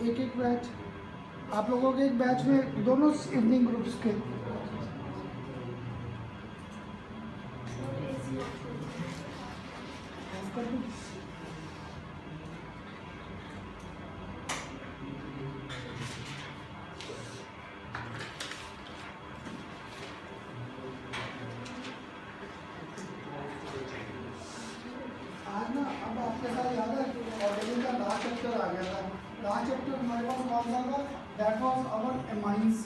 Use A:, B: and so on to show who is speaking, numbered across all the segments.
A: एक एक बैच, आप लोगों के एक बैच में दोनों इवनिंग ग्रुप्स के। आज ना अब आपके साथ याद है ऑर्गेनिक का लास्ट चैप्टर आ गया था। लास्ट चैप्टर हमारे पास कौन सा था? That was our amines.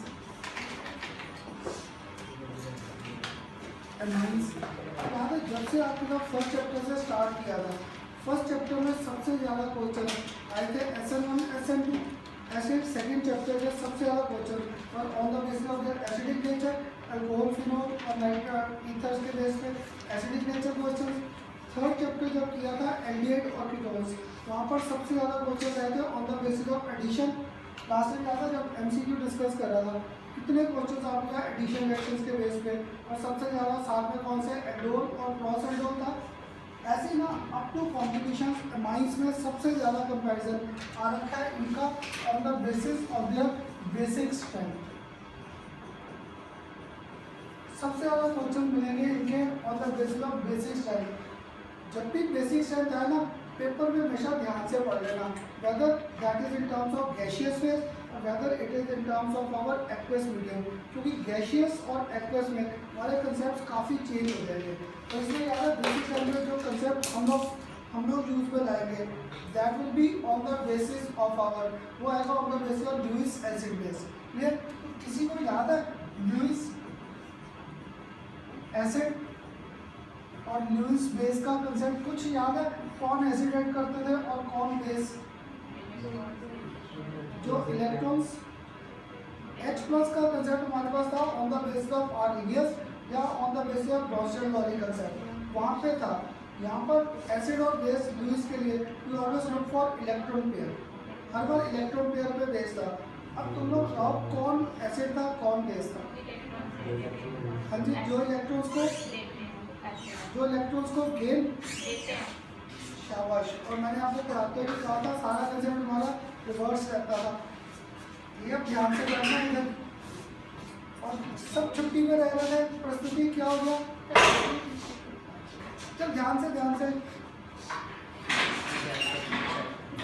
A: Amines याद है, जब से आपके साथ फर्स्ट चैप्टर से स्टार्ट किया था, फर्स्ट चैप्टर में सबसे ज़्यादा क्वेश्चन आए थे SN1 SN2। Acid second chapter के सबसे ज़्यादा क्वेश्चन और on the basis of their acidic nature, alcohol, phenol और नाइट्राइल ईथर्स के बेस पे acidic nature question. Third chapter जब किया था एल्डिहाइड और कीटोन्स, वहाँ पर सबसे ज़्यादा क्वेश्चन आए थे on the basis of addition. Last में क्या था जब MCQ डिस्कस कर रहा था, कितने क्वेश्चन आपका एडिशन रिएक्शंस के बेस पे, और सबसे ज़्यादा साथ में कौन से एल्डोल और क्रॉस एल्डोल था। ऐसे ना अप टू कॉम्पिटिशन एमाइंस में सबसे ज़्यादा कंपैरिजन आ रखा है इनका on the basis of their basic strength. सबसे ज़्यादा क्वेश्चन मिलेंगे इनके on the basis of basic strength. जब भी बेसिक स्ट्रेंथ है ना, पेपर में हमेशा ध्यान से पढ़ लेना, whether that is in terms of gaseous phase और whether it is in terms of our aqueous medium, क्योंकि गैशियस और एक्वस में हमारे कंसेप्ट काफ़ी चेंज हो जाएंगे। तो इसलिए यार बेसिक स्ट्रेंथ में जो कंसेप्ट हम लोग यूज में लाएंगे that will be on the basis of our, वो आएगा on the basis of Lewis acid base. Clear? तो किसी को याद है ल्यूइस एसिड और ल्यूइस बेस का कंसेप्ट कुछ याद है? कौन एसिड ऐड करते थे और कौन बेस? जो इलेक्ट्रॉन्स H+ का कंसेप्ट हमारे पास था on the basis of Arrhenius या on the basis of Bronsted Lowry concept वहाँ पे था। यहाँ पर एसिड और बेस ल्यूइस के लिए you always look for electron pair, her bar electron pair पे बेस था। अब तुम लोग बताओ कौन एसिड था कौन बेस था? हाँ जी, जो इलेक्ट्रॉन्स को गेन, शाबाश। और मैंने आपको पढ़ाते हुए कहा था सारा कंसेप्ट हमारा रिवर्स रहता था। ये अब ध्यान से करना है इधर, और सब छुट्टी में रह रहे थे, प्रस्तुति क्या हो गया? चल ध्यान से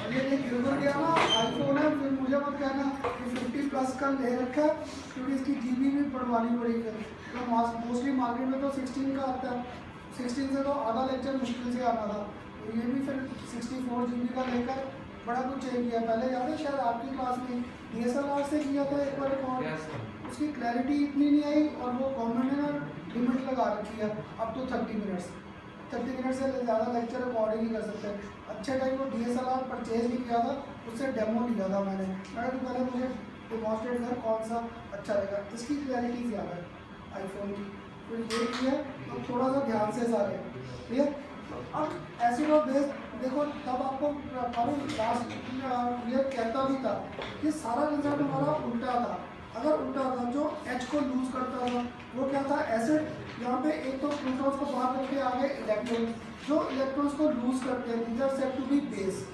A: ये गिरबर गया ना, आईफोन है, फिर मुझे मत कहना कि 50+ का ले रखा है, क्योंकि इसकी GB भी बढ़वानी पड़ेगी। तो मोस्टली मार्केट में तो 16 का आता है, 16 से तो आधा लेक्चर मुश्किल से आना था, तो ये भी फिर 64 GB का लेकर बड़ा कुछ चेंज किया। पहले याद है शायद आपकी क्लास में DSLR से किया था एक बार रिकॉर्ड, उसकी क्लैरिटी इतनी नहीं आई और वो गवर्नमेंट ने ना लिमिट लगा रखी है अब तो 30 मिनट से ज़्यादा लेक्चर रिकॉर्ड ही नहीं कर सकते। अच्छे टाइम को DSLR परचेज नहीं किया था, उससे डेमो लिया था मैंने तो पहले मुझे डिमॉन्स्ट्रेट कर कौन सा अच्छा रहेगा। इसकी क्लैरिटी ज़्यादा है आईफोन की, फिर ये किया तो थोड़ा सा ध्यान से सारे क्लियर। अब एसिड और बेस देखो, तब आपको लास्ट ईयर कहता भी था कि सारा कंसेप्ट हमारा उल्टा था। अगर उल्टा था, जो H को लूज करता था वो क्या था? एसिड। यहाँ पे एक तो प्रोटॉन्स को बाहर रख के आगे इलेक्ट्रॉन, जो इलेक्ट्रॉन्स को लूज करते हैं these are said to be base,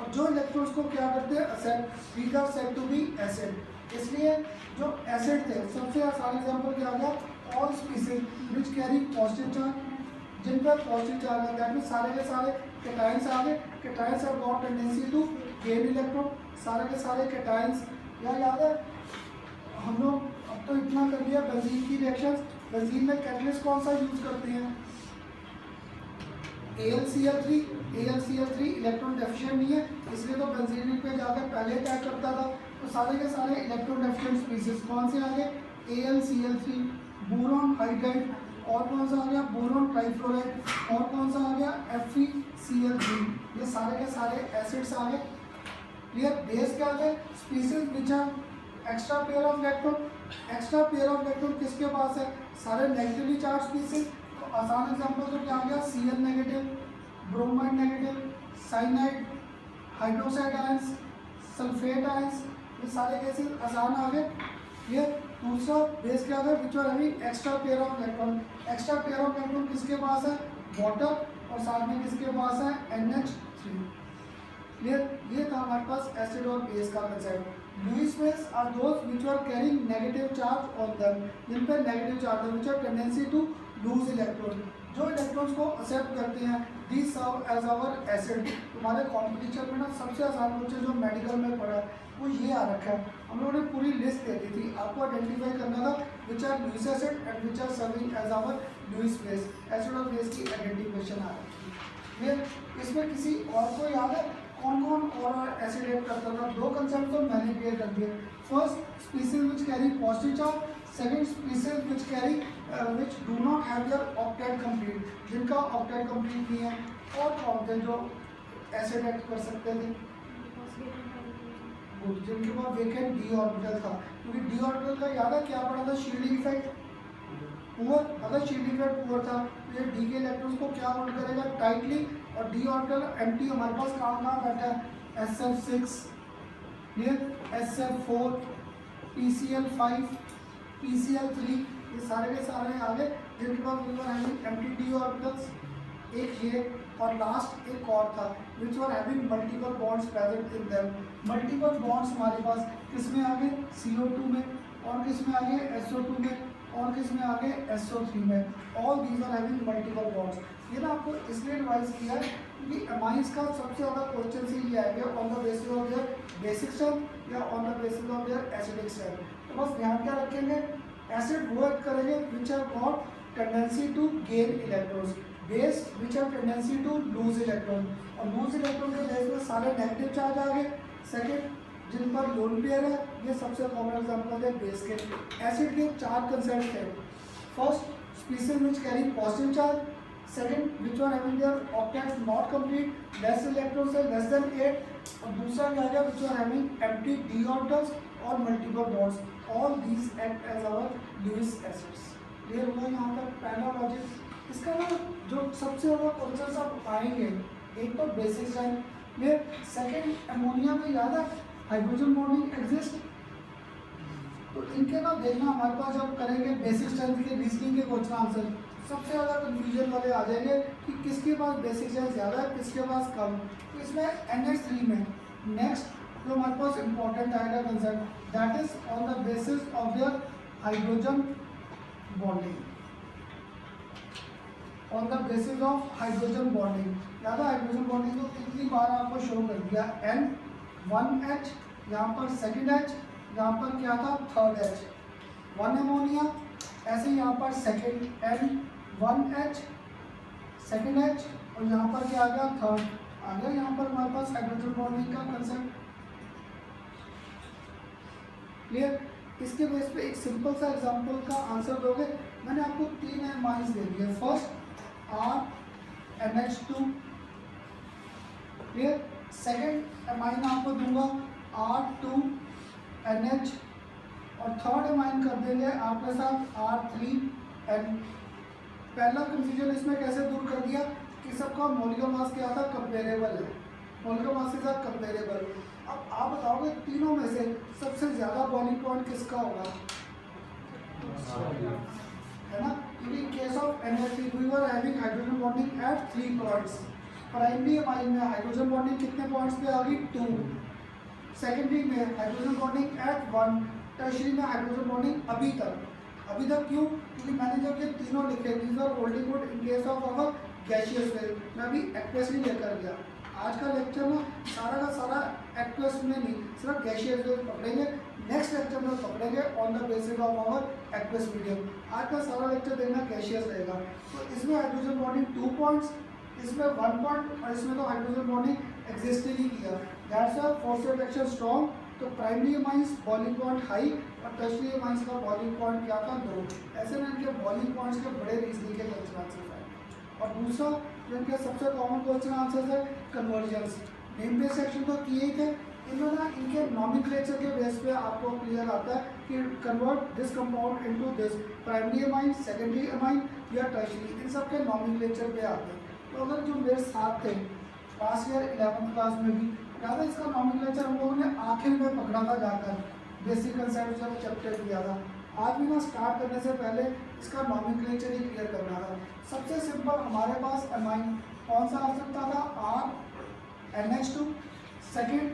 A: और जो इलेक्ट्रॉन्स को क्या करते हैं acid, these are said to be acid. इसलिए जो एसिड थे सबसे आसान एग्जाम्पल क्या आ गया? All species which carry positive charge, जिन पर पॉजिटिव चार्ज है, दैट मीन सारे के सारे कैटायंस आ गए। Cations have got tendency to gain electron, सारे के सारे कैटायंस। या याद है हम लोग अब तो इतना कर दिया बेंजीन की रिएक्शंस, बेंजीन में कैटलिस्ट कौन सा यूज करते हैं? AlCl3 इलेक्ट्रॉन डेफिशिएंट नहीं है, इसलिए तो बेंजीन पे जाकर पहले अटैक करता था। तो सारे के सारे इलेक्ट्रॉन डेफिशिएंट स्पीसीज कौन से आ गए? AlCl3, बोरॉन हाइड्राइड, और कौन सा आ गया? बोरॉन ट्राइफ्लोराइड, और कौन सा आ गया? FeCl3। ये सारे के सारे एसिड्स आ गए। क्लियर? बेस क्या है? Species which are extra pair of electron. Extra pair of electron किसके पास है? सारे नेगेटिवली चार्ज स्पीसीज। तो आसान एग्जांपल तो क्या आ गया? Cl negative, bromide negative, cyanide, hydroxide ions, sulphate ions, ये सारे केसेस आसान आ गए। ये दूसरा बेस क्या है? Which are having extra pair of electron. Extra pair of electron किसके पास है? वाटर, और साथ में किसके पास है? NH3। ये था हमारे पास एसिड और बेस का concept. Lewis base are those which are carrying negative charge on them, जिन पे नेगेटिव चार्ज है, which are tendency to lose electron, जो इलेक्ट्रॉन्स को एक्सेप्ट करते हैं। This serve as our acid. तुम्हारे कॉम्पिटिशन में ना सबसे आसान क्वेश्चन जो मेडिकल में पढ़ा है वो ये आ रखा है। हम लोगों ने पूरी लिस्ट दे दी थी, आपको आइडेंटिफाई करना था which are Lewis acid and which are serving as our Lewis base. Acid और बेस की आइडेंटिफिकेशन आ रखी है। इसमें किसी और को याद है कौन कौन और एसिड ऐड करता था? दो कंसेप्ट तो मैंने क्लियर कर दिए। First, species which carry positive charge, second species which carry which do not have their octet complete, जिनका ऑक्टेट कंप्लीट नहीं है। और कौन थे जो एसिड ऐड कर सकते थे? जिनके पास वेकेंट डी ऑर्बिटल था, क्योंकि डी ऑर्बिटल का याद है क्या पढ़ा था? शील्डिंग इफेक्ट पुअर, अगर शील्डिंग इफेक्ट पुअर था तो ये डी के इलेक्ट्रॉन्स को क्या होल्ड करेगा? टाइटली। और डी ऑर्बिटल एम्प्टी हमारे पास कहाँ बैठा है? SF6, SF4, PCl5, PCl3, ये सारे के सारे आगे जिनके पास एम्प्टी डी ऑर्बिटल्स। एक ये और लास्ट एक और था which were having multiple bonds present in them. Multiple bonds हमारे पास किस में आ गए? CO2 में, और किस में आ गए? SO2 में, और किस में आ गए? SO3 में। All these are having multiple bonds. ये ना आपको इसलिए रिवाइज किया है क्योंकि एमाइंस का सबसे ज़्यादा क्वेश्चन से ये आएगा on the basis of their basic structure या on the basis of their acidic structure. तो बस ध्यान क्या रखेंगे? एसिड वो ऐड करेंगे which are got tendency to gain electrons, base which are tendency to lose electron. और लूज इलेक्ट्रॉन के बेस में सारे नेगेटिव चार्ज आ गए। सेकेंड, जिन पर लोन पेयर है, ये सबसे कॉमन एग्जांपल है बेस के। एसिड के चार कंसेप्ट है। First, species which carry positive charge, second which are having their octets not complete, less electrons है लेस देन 8, और दूसरा क्या है which are having empty D orbitals और multiple bonds. All these act as our Lewis acids. Clear हुआ यहाँ तक पहला लॉजिक? इसका ना जो सबसे ज़्यादा क्वेश्चन आप आएंगे, एक तो बेसिक स्ट्रेंथ, फिर सेकेंड अमोनिया में याद है हाइड्रोजन बॉन्डिंग एग्जिस्ट, तो इनके ना देखना हमारे पास जब करेंगे बेसिक स्ट्रेंथ के रीजनिंग के क्वेश्चन आंसर, सबसे ज़्यादा कन्फ्यूजन वाले आ जाएंगे कि किसके पास बेसिक स्ट्रेंथ ज़्यादा है किसके पास कम। तो इसमें NH3 में नेक्स्ट जो हमारे पास इंपॉर्टेंट आएगा concept, that is on the basis of there hydrogen bonding, on the basis of hydrogen bonding. याद है हाइड्रोजन बॉन्डिंग को कितनी बार आपको शो कर दिया? N1H, यहाँ पर सेकेंड H, यहाँ पर क्या था? थर्ड H, 1 अमोनिया, ऐसे यहाँ पर सेकेंड N1H, सेकेंड H, और यहाँ पर क्या आ गया? थर्ड आ गया। यहाँ पर हमारे पास हाइड्रोजन बॉन्डिंग का कंसेप्ट क्लियर। इसके बेस पे एक सिंपल सा एग्जांपल का आंसर दोगे। मैंने आपको 3 एमाइंस दे दिए। First RNH2 clear, second amine आपको दूंगा R2NH, और थर्ड एमाइन कर देंगे आपके साथ R3N। पहला कंफ्यूजन इसमें कैसे दूर कर दिया कि सबका मॉलिक्यूलर मास क्या था? कंपेरेबल है, मॉलिक्यूलर मास के साथ कंपेरेबल। अब आप बताओगे तीनों में से सबसे ज़्यादा बॉइलिंग पॉइंट किसका होगा? है ना, क्योंकि case of NH3 we were having hydrogen bonding at 3 points. Primary amine में हाइड्रोजन बॉन्डिंग कितने पॉइंट्स पे आ गई? 2। सेकेंडरी में हाइड्रोजन बॉन्डिंग एट 1। टर्शियरी में हाइड्रोजन बॉन्डिंग अभी तक क्यों? क्योंकि मैंने जब ये तीनों लिखे these are holding good in case of our gaseous phase, मैं अभी एक्वेसली लेकर गया। आज का लेक्चर ना सारा का सारा एक्वेस में नहीं, सिर्फ गैसियस फेज पकड़ेंगे। नेक्स्ट लेक्चर में पकड़ेंगे on the basis of our aqueous medium. आज का सारा लेक्चर देखना गैसियस रहेगा। तो इसमें हाइड्रोजन बॉन्डिंग 2 पॉइंट्स, इसमें 1 पॉइंट, और इसमें तो हाइड्रोजन बॉन्डिंग एग्जिस्ट ही नहीं किया। That's why force attraction strong. तो primary amines boiling point high और टर्शियरी एमाइंस का बॉइलिंग पॉइंट क्या था? 2। ऐसे में इनके बॉइलिंग पॉइंट्स के बड़े रीजनिंग के क्वेश्चन आंसर है। और दूसरा जो इनके सबसे कॉमन क्वेश्चन आंसर है कन्वर्जन्स। नेम बेस सेक्शन तो किए ही थे, इनमें ना इनके नॉमेनक्लेचर के बेस पे आपको क्लियर आता है कि convert this compound into this, primary amine, secondary amine या टर्शियरी, इन सब के नॉमेनक्लेचर पे आते हैं। तो अगर जो मेरे साथ थे पास ईयर 11th क्लास में भी याद है, इसका नॉमेनक्लेचर हम लोगों ने आखिर में पकड़ा था जाकर, बेसिक कंसेप्ट जब चैप्टर किया था। आज भी ना स्टार्ट करने से पहले इसका नॉमेनक्लेचर ही क्लियर करना था। सबसे सिंपल हमारे पास एमाइन कौन सा आ सकता था? RNH2, सेकेंड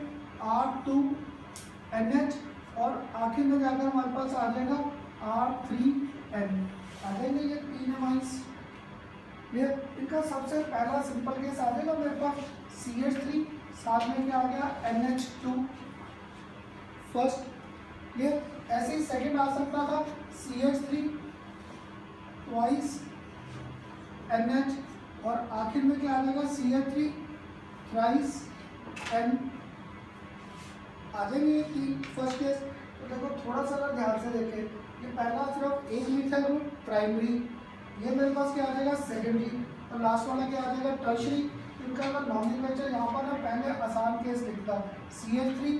A: R2NH और आखिर में जाकर हमारे पास आ जाएगा R3N। आ जाएंगे ये 3 एमाइंस। ये इनका सबसे पहला सिंपल केस आ जाएगा मेरे पास CH3, साथ में क्या आ गया NH2 फर्स्ट। ये ऐसे ही सेकंड आ सकता था CH3 ट्वाइस NH और आखिर में क्या आ जाएगा CH3 थ्राइस N। आ जाएंगे ये 3 फर्स्ट केस। तो देखो थोड़ा सा अगर ध्यान से देखें, ये पहला सिर्फ एक मिथाइल ग्रुप प्राइमरी, ये मेरे पास क्या आ जाएगा सेकेंडरी, और लास्ट वाला क्या आ जाएगा टर्शरी। इनका अगर नॉमेनक्लेचर यहाँ पर ना पहले आसान केस लिखता CH3,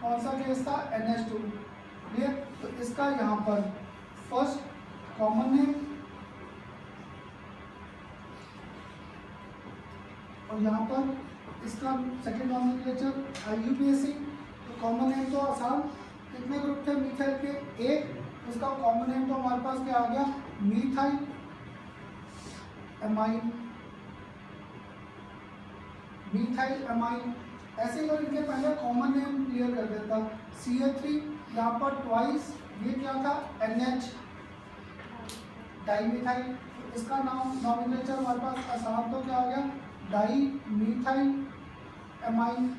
A: कौन सा केस था NH2, क्लियर। तो इसका यहाँ पर फर्स्ट कॉमन नेम और यहाँ पर इसका सेकेंड नॉमेनक्लेचर IUPAC। तो कॉमन नेम तो आसान, कितने ग्रुप थे मिथाइल के, एक। इसका कॉमन नेम तो हमारे पास क्या आ गया मीथाइल एमाइन, मीथाइल एमाइन। ऐसे अगर इनके पहले कॉमन नेम क्लियर कर देता CH3, यहाँ पर ट्वाइस, ये क्या था NH डाईमिथाइल। तो इसका नाम नॉमिनेचर हमारे पास आसान तो क्या आ गया डाई मीथाइल एमाइन।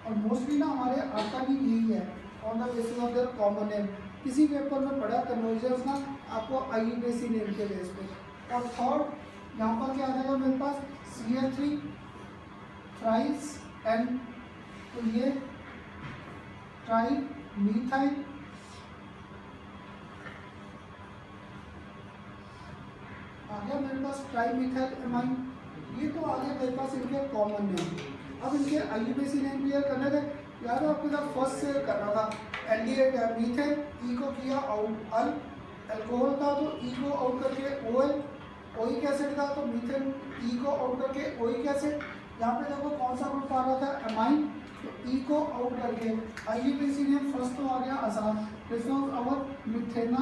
A: और मोस्टली ना हमारे आता भी यही है on the basis of their common name. किसी पेपर में पढ़ा कन्वर्जन्स ना आपको IUPAC नेम के बेस पे। और थर्ड यहाँ पर क्या आ जाएगा मेरे पास CH3 थ्राइस N, तो ये ट्राई मीथाइल आ गया मेरे पास ट्राई मीथाइल एमाइन। ये तो आ गया मेरे पास इनके कॉमन नेम। अब इनके IUPAC नेम क्लियर करने थे, याद है आपके साथ फर्स्ट से करना था एल्डिहाइड मीथेन, ई को किया आउट अल, अल्कोहल था तो ई को आउट करके OL, ओइक एसिड था तो मीथेन ई को आउट करके ओइक एसिड। यहाँ पे देखो कौन सा ग्रुप आ रहा था एमाइन, तो ई को आउट करके IUPAC नेम फर्स्ट तो आ गया आसान, दिस वाज आवर मिथेना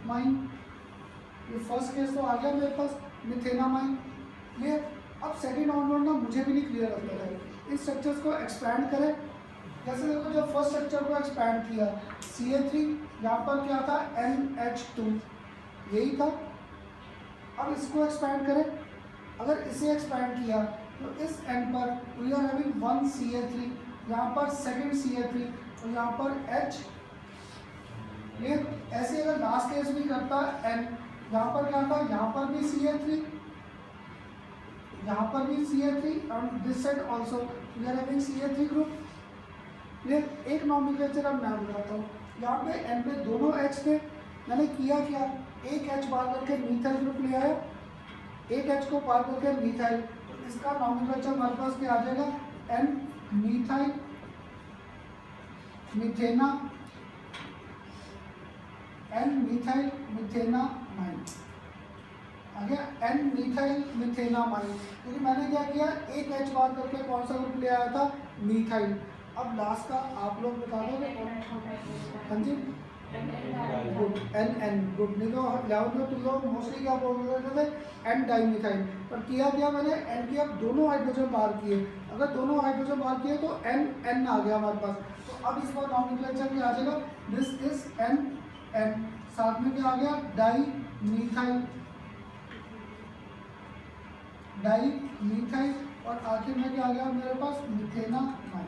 A: माइन। ये फर्स्ट केस तो आ गया मेरे पास मिथेनामाइन। ये अब सेकंड ऑनवर्ड ना मुझे भी नहीं क्लियर लगता है, इस स्ट्रक्चर्स को एक्सपैंड करें। जैसे देखो जब फर्स्ट स्ट्रक्चर को एक्सपैंड किया CH3, यहाँ पर क्या था NH2, यही था। अब इसको एक्सपैंड करें, अगर इसे एक्सपैंड किया तो इस एंड पर वी आर हैविंग 1 CH3, यहाँ पर सेकंड CH3 और यहाँ पर H। ये ऐसे अगर लास्ट केस भी करता N, यहाँ पर क्या था, यहाँ पर भी CH3, यहाँ पर भी CH3 और this side also we are having CH3 group. ये एक नॉमेनक्लेचर अब मैं बताता हूँ। यहाँ पे N पे दोनों H थे, मैंने किया क्या, एक H बार करके मीथाइल ग्रुप ले आया, एक H को पार करके मीथाइल। तो इसका नॉमेनक्लेचर हमारे पास क्या आ जाएगा N मीथाइल मिथेना, N मीथाइल मिथेनामाइन आ गया N मीथाइल मिथेनामाइन। क्योंकि मैंने क्या किया, एक H बार करके कौन सा ग्रुप ले आया था मिथाइल। अब लास्ट का आप लोग बता दोगे, हाँ जी गुड NN गुड। नहीं तो 11th में तुम लोग मोस्टली क्या बोल रहे थे N डाईमिथाइल, पर किया क्या मैंने N की अब दोनों हाइड्रोजन बार किए, अगर दोनों हाइड्रोजन बार किए तो N आ गया हमारे पास। तो अब इस बार नॉमेनक्लेचर क्या आ जाएगा, दिस इज N, साथ में क्या आ गया डाई मीथाइल और आखिर में क्या आ गया मेरे पास methanamine,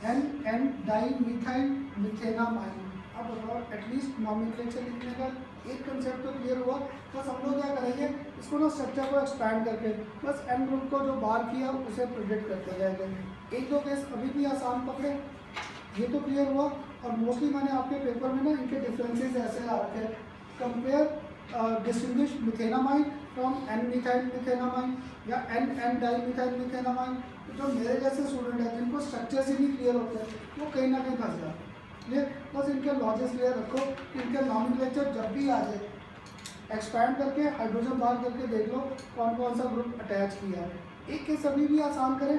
A: N di methyl methanamine. अब बताओ एटलीस्ट नॉमेनक्लेचर लिखने का एक कंसेप्ट तो क्लियर हुआ। बस हम लोग क्या करेंगे, इसको ना स्ट्रक्चर को एक्सपैंड करके बस N ग्रुप को जो बार किया उसे प्रेडिक्ट करते जाएंगे। एक दो केस अभी भी आसान पकड़े, ये तो क्लियर हुआ। और मोस्टली मैंने आपके पेपर में ना इनके डिफरेंसेस ऐसे ला रखे हैं, compare distinguish methenamine from N methyl methenamine या N डाई मिथाइल मिथेनामाइन। तो जो मेरे जैसे स्टूडेंट हैं जिनको स्ट्रक्चर्स ही नहीं क्लियर होते हैं वो कहीं ना कहीं फंस जाते हैं। ये बस इनके लॉजिक्स क्लियर रखो, इनके नॉमेनक्लेचर जब भी आ जाए एक्सपैंड करके हाइड्रोजन बार करके देख लो कौन कौन सा ग्रुप अटैच किया है। एक के सभी भी आसान करें,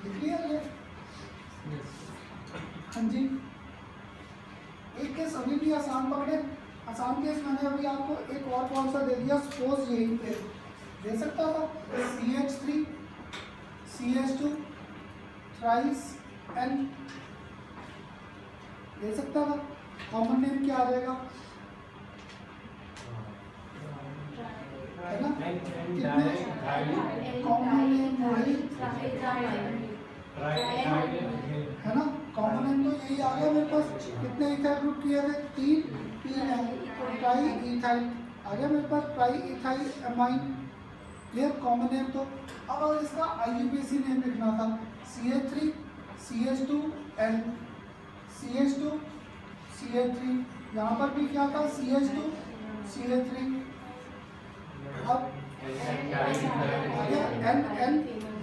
A: लिख लिया ये, हाँ जी, एक केस अभी भी आसान पकड़े। आसान केस मैंने अभी आपको एक और कौन सा दे दिया, सपोज यहीं पे दे सकता था CH3 CH2 थ्राइस N दे सकता था। कॉमन नेम क्या आ जाएगा, है ना, कितने कॉमन नेम वही है ना, कॉमन नेम तो यही आ गया मेरे पास। कितने इथाइल ग्रुप किए थे, 3 है, तो ट्राई इथाइल आ गया मेरे पास, tri ethyl amine. Clear, common name. तो अब अगर इसका IUPAC नेम लिखना था, CH3 CH2 N CH2 CH3, यहाँ पर भी क्या था, CH2 CH3, अब आ गया N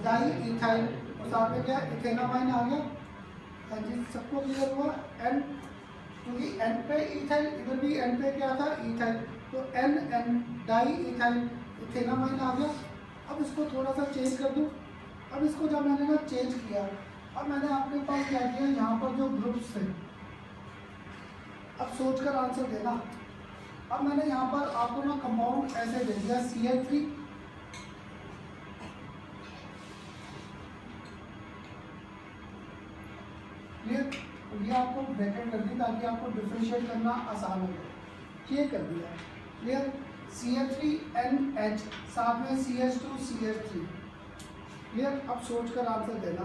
A: डाई इथाइल, और साथ में क्या इथेनामाइन आ गया। हाँ जी, सबको क्लियर हुआ। N क्योंकि N पे इथाइल, इधर भी N पे क्या था, इथाइल, तो N डाई इथाइल इथेनामाइन आ गया। अब इसको थोड़ा सा चेंज कर दूँ। अब इसको जब मैंने ना चेंज किया, अब मैंने आपके पास क्या किया, यहाँ पर जो ग्रुप्स थे, अब सोचकर आंसर देना। अब मैंने यहाँ पर आपको ना कंपाउंड ऐसे दे दिया, CH3 ये आपको ब्रैकेट कर दी ताकि आपको डिफरेंशिएट करना आसान हो जाए। ये कर दिया, क्लियर। CH3NH साथ में CH2 CH3, क्लियर। अब सोच कर आंसर देना।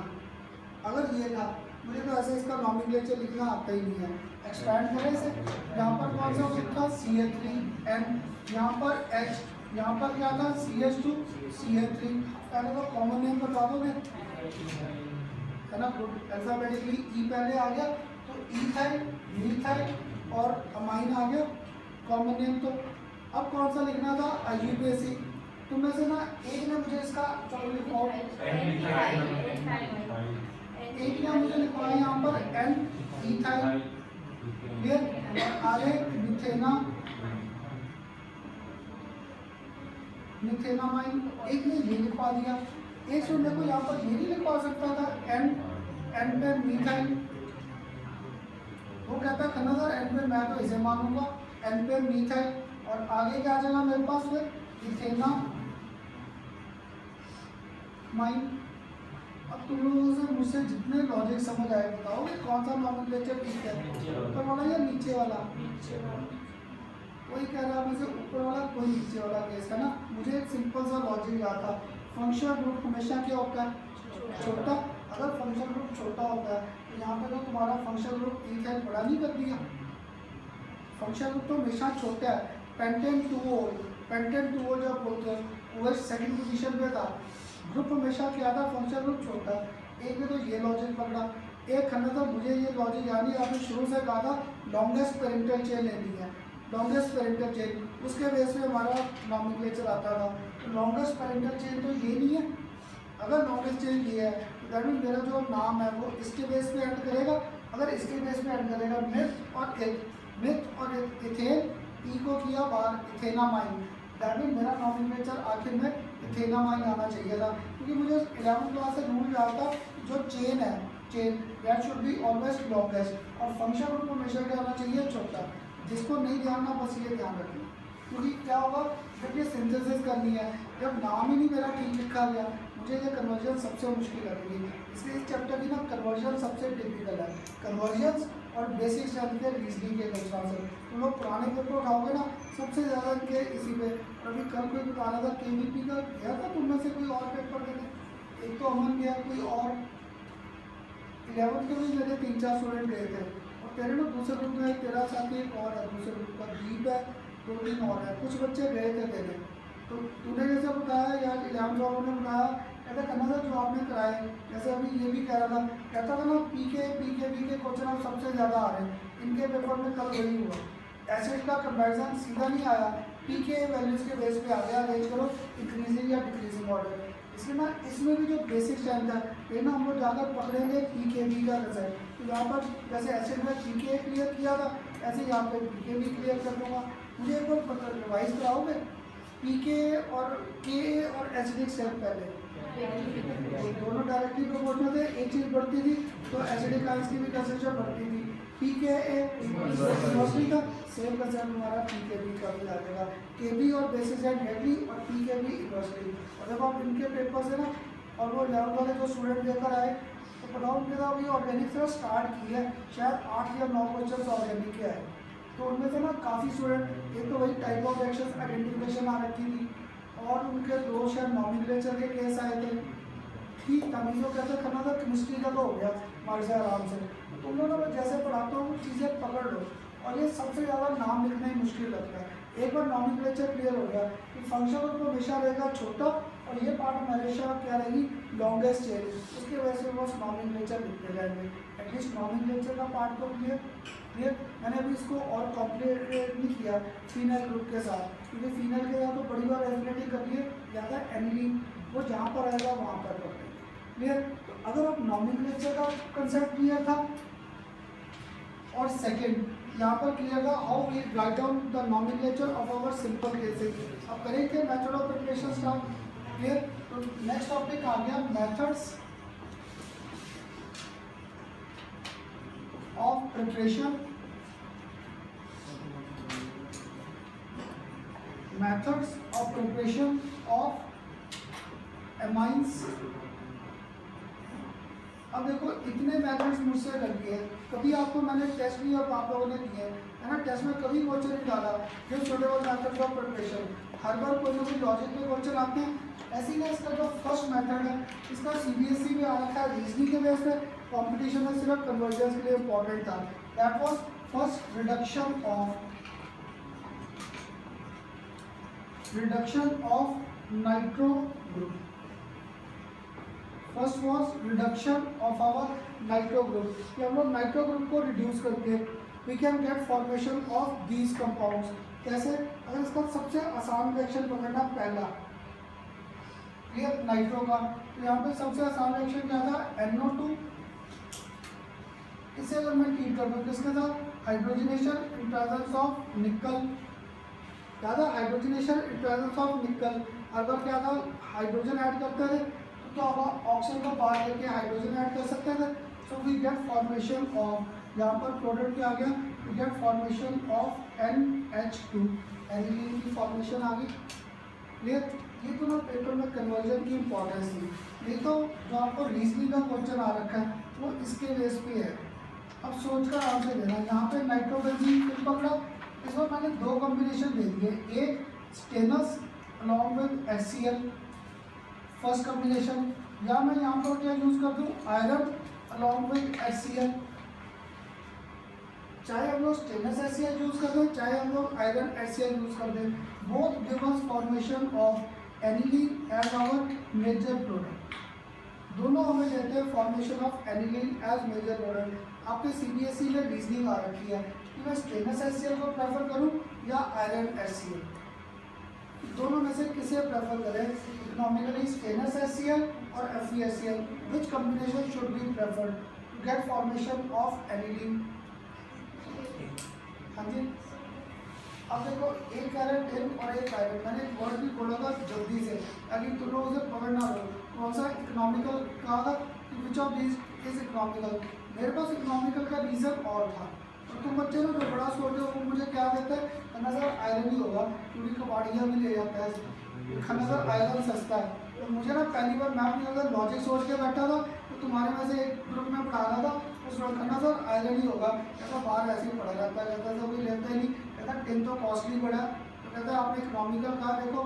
A: अगर ये था, मुझे तो ऐसे इसका नॉमेनक्लेचर लिखना आता ही नहीं है। एक्सपैंड करें इसे, यहाँ पर कौन सा ग्रुप था, CH3N, यहाँ पर H, यहाँ पर क्या था, CH2 CH3। पहले तो कॉमन नेम बता दोगे, है ना, अल्फाबेटिकली E पहले आ गया, तो इथाइल मीथाइल और अमाइन आ गया कॉमन नेम। तो अब कौन सा लिखना था, IUPAC। तो में से ना एक ने मुझे इसका, चलो लिखवाओ, एक ने मुझे लिखवाया यहाँ पर N इथाइल, क्लियर। आगे मिथेनामाइन, एक ने ये लिखवा दिया। एक सुनने को यहाँ पर ये नहीं लिखवा सकता था, N पे मीथाइल। वो कहता खन्ना सर N पे, मैं तो इसे मानूंगा, N पे मीथाइल, और आगे क्या आ जाएगा मेरे पास फिर, इथेनामाइन। अब तुम लोगों से मुझसे जितने लॉजिक समझ आए बताओगे कौन सा नॉमेनक्लेचर ठीक है, ऊपर वाला या नीचे वाला। कोई कह रहा है मुझे ऊपर वाला, कोई नीचे वाला केस, है ना। मुझे एक सिंपल सा लॉजिक याद था, फंक्शनल ग्रुप हमेशा क्या होता है, छोटा। अगर फंक्शनल ग्रुप छोटा होता है तो यहाँ पे तो तुम्हारा फंक्शनल ग्रुप इथाइल बड़ा नहीं कर दिया। फंक्शनल ग्रुप तो हमेशा छोटा है। पेंटेन 2 जब बोलते हैं वो सेकंड पोजीशन पे था, ग्रुप हमेशा क्या था, फंक्शनल ग्रुप छोटा। एक ने तो ये लॉजिक पकड़ा, एक खन्ना था मुझे ये लॉजिक यानी आपने शुरू से कहा था लॉन्गेस्ट पेरेंटल चेन लेनी है, लॉन्गेस्ट पेरेंटल चेन, उसके बेस पे हमारा नॉमेनक्लेचर आता था। तो लॉन्गेस्ट पेरेंटल चेन तो ये नहीं है। अगर लॉन्गेस्ट चेन ये है तो दैट मीन मेरा जो नाम है वो इसके बेस पे एंड करेगा। अगर इसके बेस पे एंड करेगा मिथ और इथेन, ई को किया बाहर इथेनामाइन, दैट मीन मेरा नॉमेनक्लेचर आखिर में इथेनामाइन आना चाहिए था। क्योंकि मुझे 11th क्लास से रूल याद था, जो चेन है, chain that should be always longest, और फंक्शन ग्रुप हमेशा क्या होना चाहिए, छोटा। जिसको नहीं ध्यान ना, बस ये ध्यान रखना। क्योंकि क्या होगा जब ये सिंथेसिस करनी है, जब नाम ही नहीं मेरा ठीक लिखा गया, मुझे ये कन्वर्जन सबसे मुश्किल लगेगी। इसलिए इस चैप्टर की ना कन्वर्जन सबसे टिपिकल है। कन्वर्जन्स और बेसिक स्टडी के रीजनिंग के क्वेश्चन से तुम लोग पुराने पेपर उठाओगे ना, सबसे ज़्यादा इनके इसी पे। और अभी कल कोई बता रहा था KVP का गया था, तुम में से कोई और पेपर देने, एक तो अमन गया, कोई और 11th के भी मेरे 3-4 स्टूडेंट गए थे। और तेरे ना दूसरे ग्रुप में तेरा साथी एक और है, दूसरे ग्रुप का दीप है, 2-3 और है, कुछ बच्चे गए थे तेरे। तो तूने जैसे बताया यार 11th वालों ने बताया, कहते करना था जो आपने कराए। जैसे अभी ये भी कह रहा था, कहता था ना पीके क्वेश्चन अब सबसे ज़्यादा आ रहे हैं इनके पेपर में। कल वही हुआ, एसिड का कंपैरिजन सीधा नहीं आया, पीके वैल्यूज़ के बेस पे आ गया, अरेंज करो इंक्रीजिंग या डिक्रीजिंग ऑर्डर। इसलिए ना इसमें भी जो बेसिक स्ट्रेंथ है ये ना हम लोग जाकर पकड़ेंगे PKB का रिजल्ट। तो यहाँ पर जैसे एसिड में PK क्लियर किया था, ऐसे यहाँ पे PKB क्लियर कर दूँगा। मुझे एक बार रिवाइज कराओगे पीके और के और एसिडिक सेल पहले दोनों डायरेक्टली प्रोपोर्शनल थे, एक चीज बढ़ती थी तो एसिडिक आयंस की भी कंसेंट्रेशन बढ़ती थी। पीके इन्वर्सली था, सेम कंसेप्ट हमारा पीकेबी का भी आ जाएगा, केबी और बेसिस है डायरेक्टली और पीकेबी इन्वर्सली। और जब आप इनके पेपर से ना और वो लेवल वाले जो स्टूडेंट लेकर आए तो पता उनके साथ अभी ऑर्गेनिक से स्टार्ट की है, शायद 8 या 9 क्वेश्चन ऑर्गेनिक के आए। तो उनमें से ना काफ़ी स्टूडेंट एक तो वही टाइप ऑफ रिएक्शन आइडेंटिफिकेशन आ रखी थी और उनके 2 शायद नॉमिनक्लेचर के केस आए थे। ठीक तमीज़ों कहते करना था, केमिस्ट्री का तो हो गया हमारे से आराम से। तो तुम लोग मैं जैसे पढ़ाता हूँ चीज़ें पकड़ लो, और ये सबसे ज़्यादा नाम लिखना ही मुश्किल लगता है। एक बार नॉमिनक्लेचर क्लियर हो गया कि फंक्शन तो हमेशा रहेगा छोटा और ये पार्ट हमेशा क्या रहेगी लॉन्गेस्ट चेन, उसकी वजह से बस नॉमिनक्लेचर लिखते जाएंगे। एटलीस्ट नॉमिनक्लेचर का पार्ट तो क्लियर क्लियर। मैंने अभी इसको और कॉम्प्लिकेट नहीं किया फीनल ग्रुप के साथ, क्योंकि फीनल के साथ तो बड़ी बार एफिनिटी कर लिए या था एनिलीन, वो जहाँ पर आएगा वहाँ पर पकड़ेंगे। क्लियर। तो अगर आप नॉमिनक्लेचर का कंसेप्ट क्लियर था और सेकंड यहाँ पर क्लियर था how we write down the nomenclature of our simple cases. अब करेंगे method of preparation start. Clear. तो नेक्स्ट टॉपिक आ गया methods of preparation. Methods of preparation of amines. अब देखो इतने मेथड्स मुझसे कर दिए, कभी आपको मैंने टेस्ट भी और आप लोगों ने दिए है ना, टेस्ट में कभी क्वेश्चन नहीं डाला जो सुटेबल मेथड्स ऑफ प्रिपरेशन। हर बार कोई ना कोई लॉजिक में क्वेश्चन आते हैं। ऐसे ही ना इसका जो फर्स्ट मेथड है इसका सीबीएसई में आ रखा है रीजनिंग के बेस पे, कॉम्पिटिशन में सिर्फ कन्वर्जन्स के लिए इंपॉर्टेंट था। That was first reduction of nitro group. First was reduction of our nitro group, कि हम लोग नाइट्रो ग्रुप को रिड्यूस करके we can get formation of these compounds. कैसे? अगर इसका सबसे आसान रिएक्शन पकड़ना पहला क्लियर नाइट्रो का, तो यहाँ पे सबसे आसान रिएक्शन क्या था NO2। इसे अगर मैं ट्रीट कर दूँ किसके साथ हाइड्रोजनेशन इन प्रेजेंस ऑफ निकल, क्या था हाइड्रोजनेशन इन प्रेजेंस ऑफ निकल। अगर क्या था हाइड्रोजन ऐड करते थे तो हम ऑक्सीजन को बाहर लेके हाइड्रोजन ऐड कर सकते थे। So we get formation of, यहाँ पर प्रोडक्ट क्या आ गया, we get formation of NH2, aniline की फॉर्मेशन आ गई। क्लियर। ये तो ना पेपर में कन्वर्जन की इंपॉर्टेंस थी, नहीं तो जो आपको रीजनिंग का क्वेश्चन आ रखा है वो इसके बेस पे है। अब सोच कर आंसर देना। यहाँ पे नाइट्रोबेंजीन फिर पकड़ा, इस बार मैंने 2 कॉम्बिनेशन दे दिए, एक stannous along with HCl first combination, या मैं यहाँ पर क्या यूज कर दूँ आयरन अलॉन्ग विद HCl। चाहे हम लोग स्टेनस HCl यूज कर दें चाहे हम लोग आयरन HCl यूज कर दें, both give us formation of aniline as our major product. दोनों हमें देते हैं formation of aniline as major product. आपके सीबीएसई में रीजनिंग आ रखी है कि मैं स्टेनस HCl को प्रेफर करूं या आयरन HCl, दोनों में से किसे प्रेफर करें इकोनॉमिकली, स्टेनस HCl और FeHCl, which combination should be preferred to get formation of aniline. हाँ जी। अब देखो एक कैरेट इन और एक आयरन, मैंने एक वर्ड भी बोला था जल्दी से ताकि तुम लोग उसे पकड़ना हो। कौन सा इकोनॉमिकल कहा था, which of this is economical. मेरे पास इकोनॉमिकल का रीज़न और था, और तुम बच्चे ना जो बड़ा सोचते हो वो मुझे क्या देते हैं, कहना सर आयरन ही होगा क्योंकि कबाड़ियाँ भी ले जाता है, कहना सर आयरन सस्ता है। तो मुझे ना पहली बार मैं अपनी अगर लॉजिक सोच के बैठा था तो तुम्हारे में से एक ग्रुप में पढ़ा रहा था, उस वक्त कहना सर आयरन ही होगा, ऐसा बाहर ऐसे ही पढ़ा रहता है, कहता है कोई लेता ही नहीं, कहता टिन तो कॉस्टली पड़ा। तो कहता है आपने इकोनॉमिकल कहा, देखो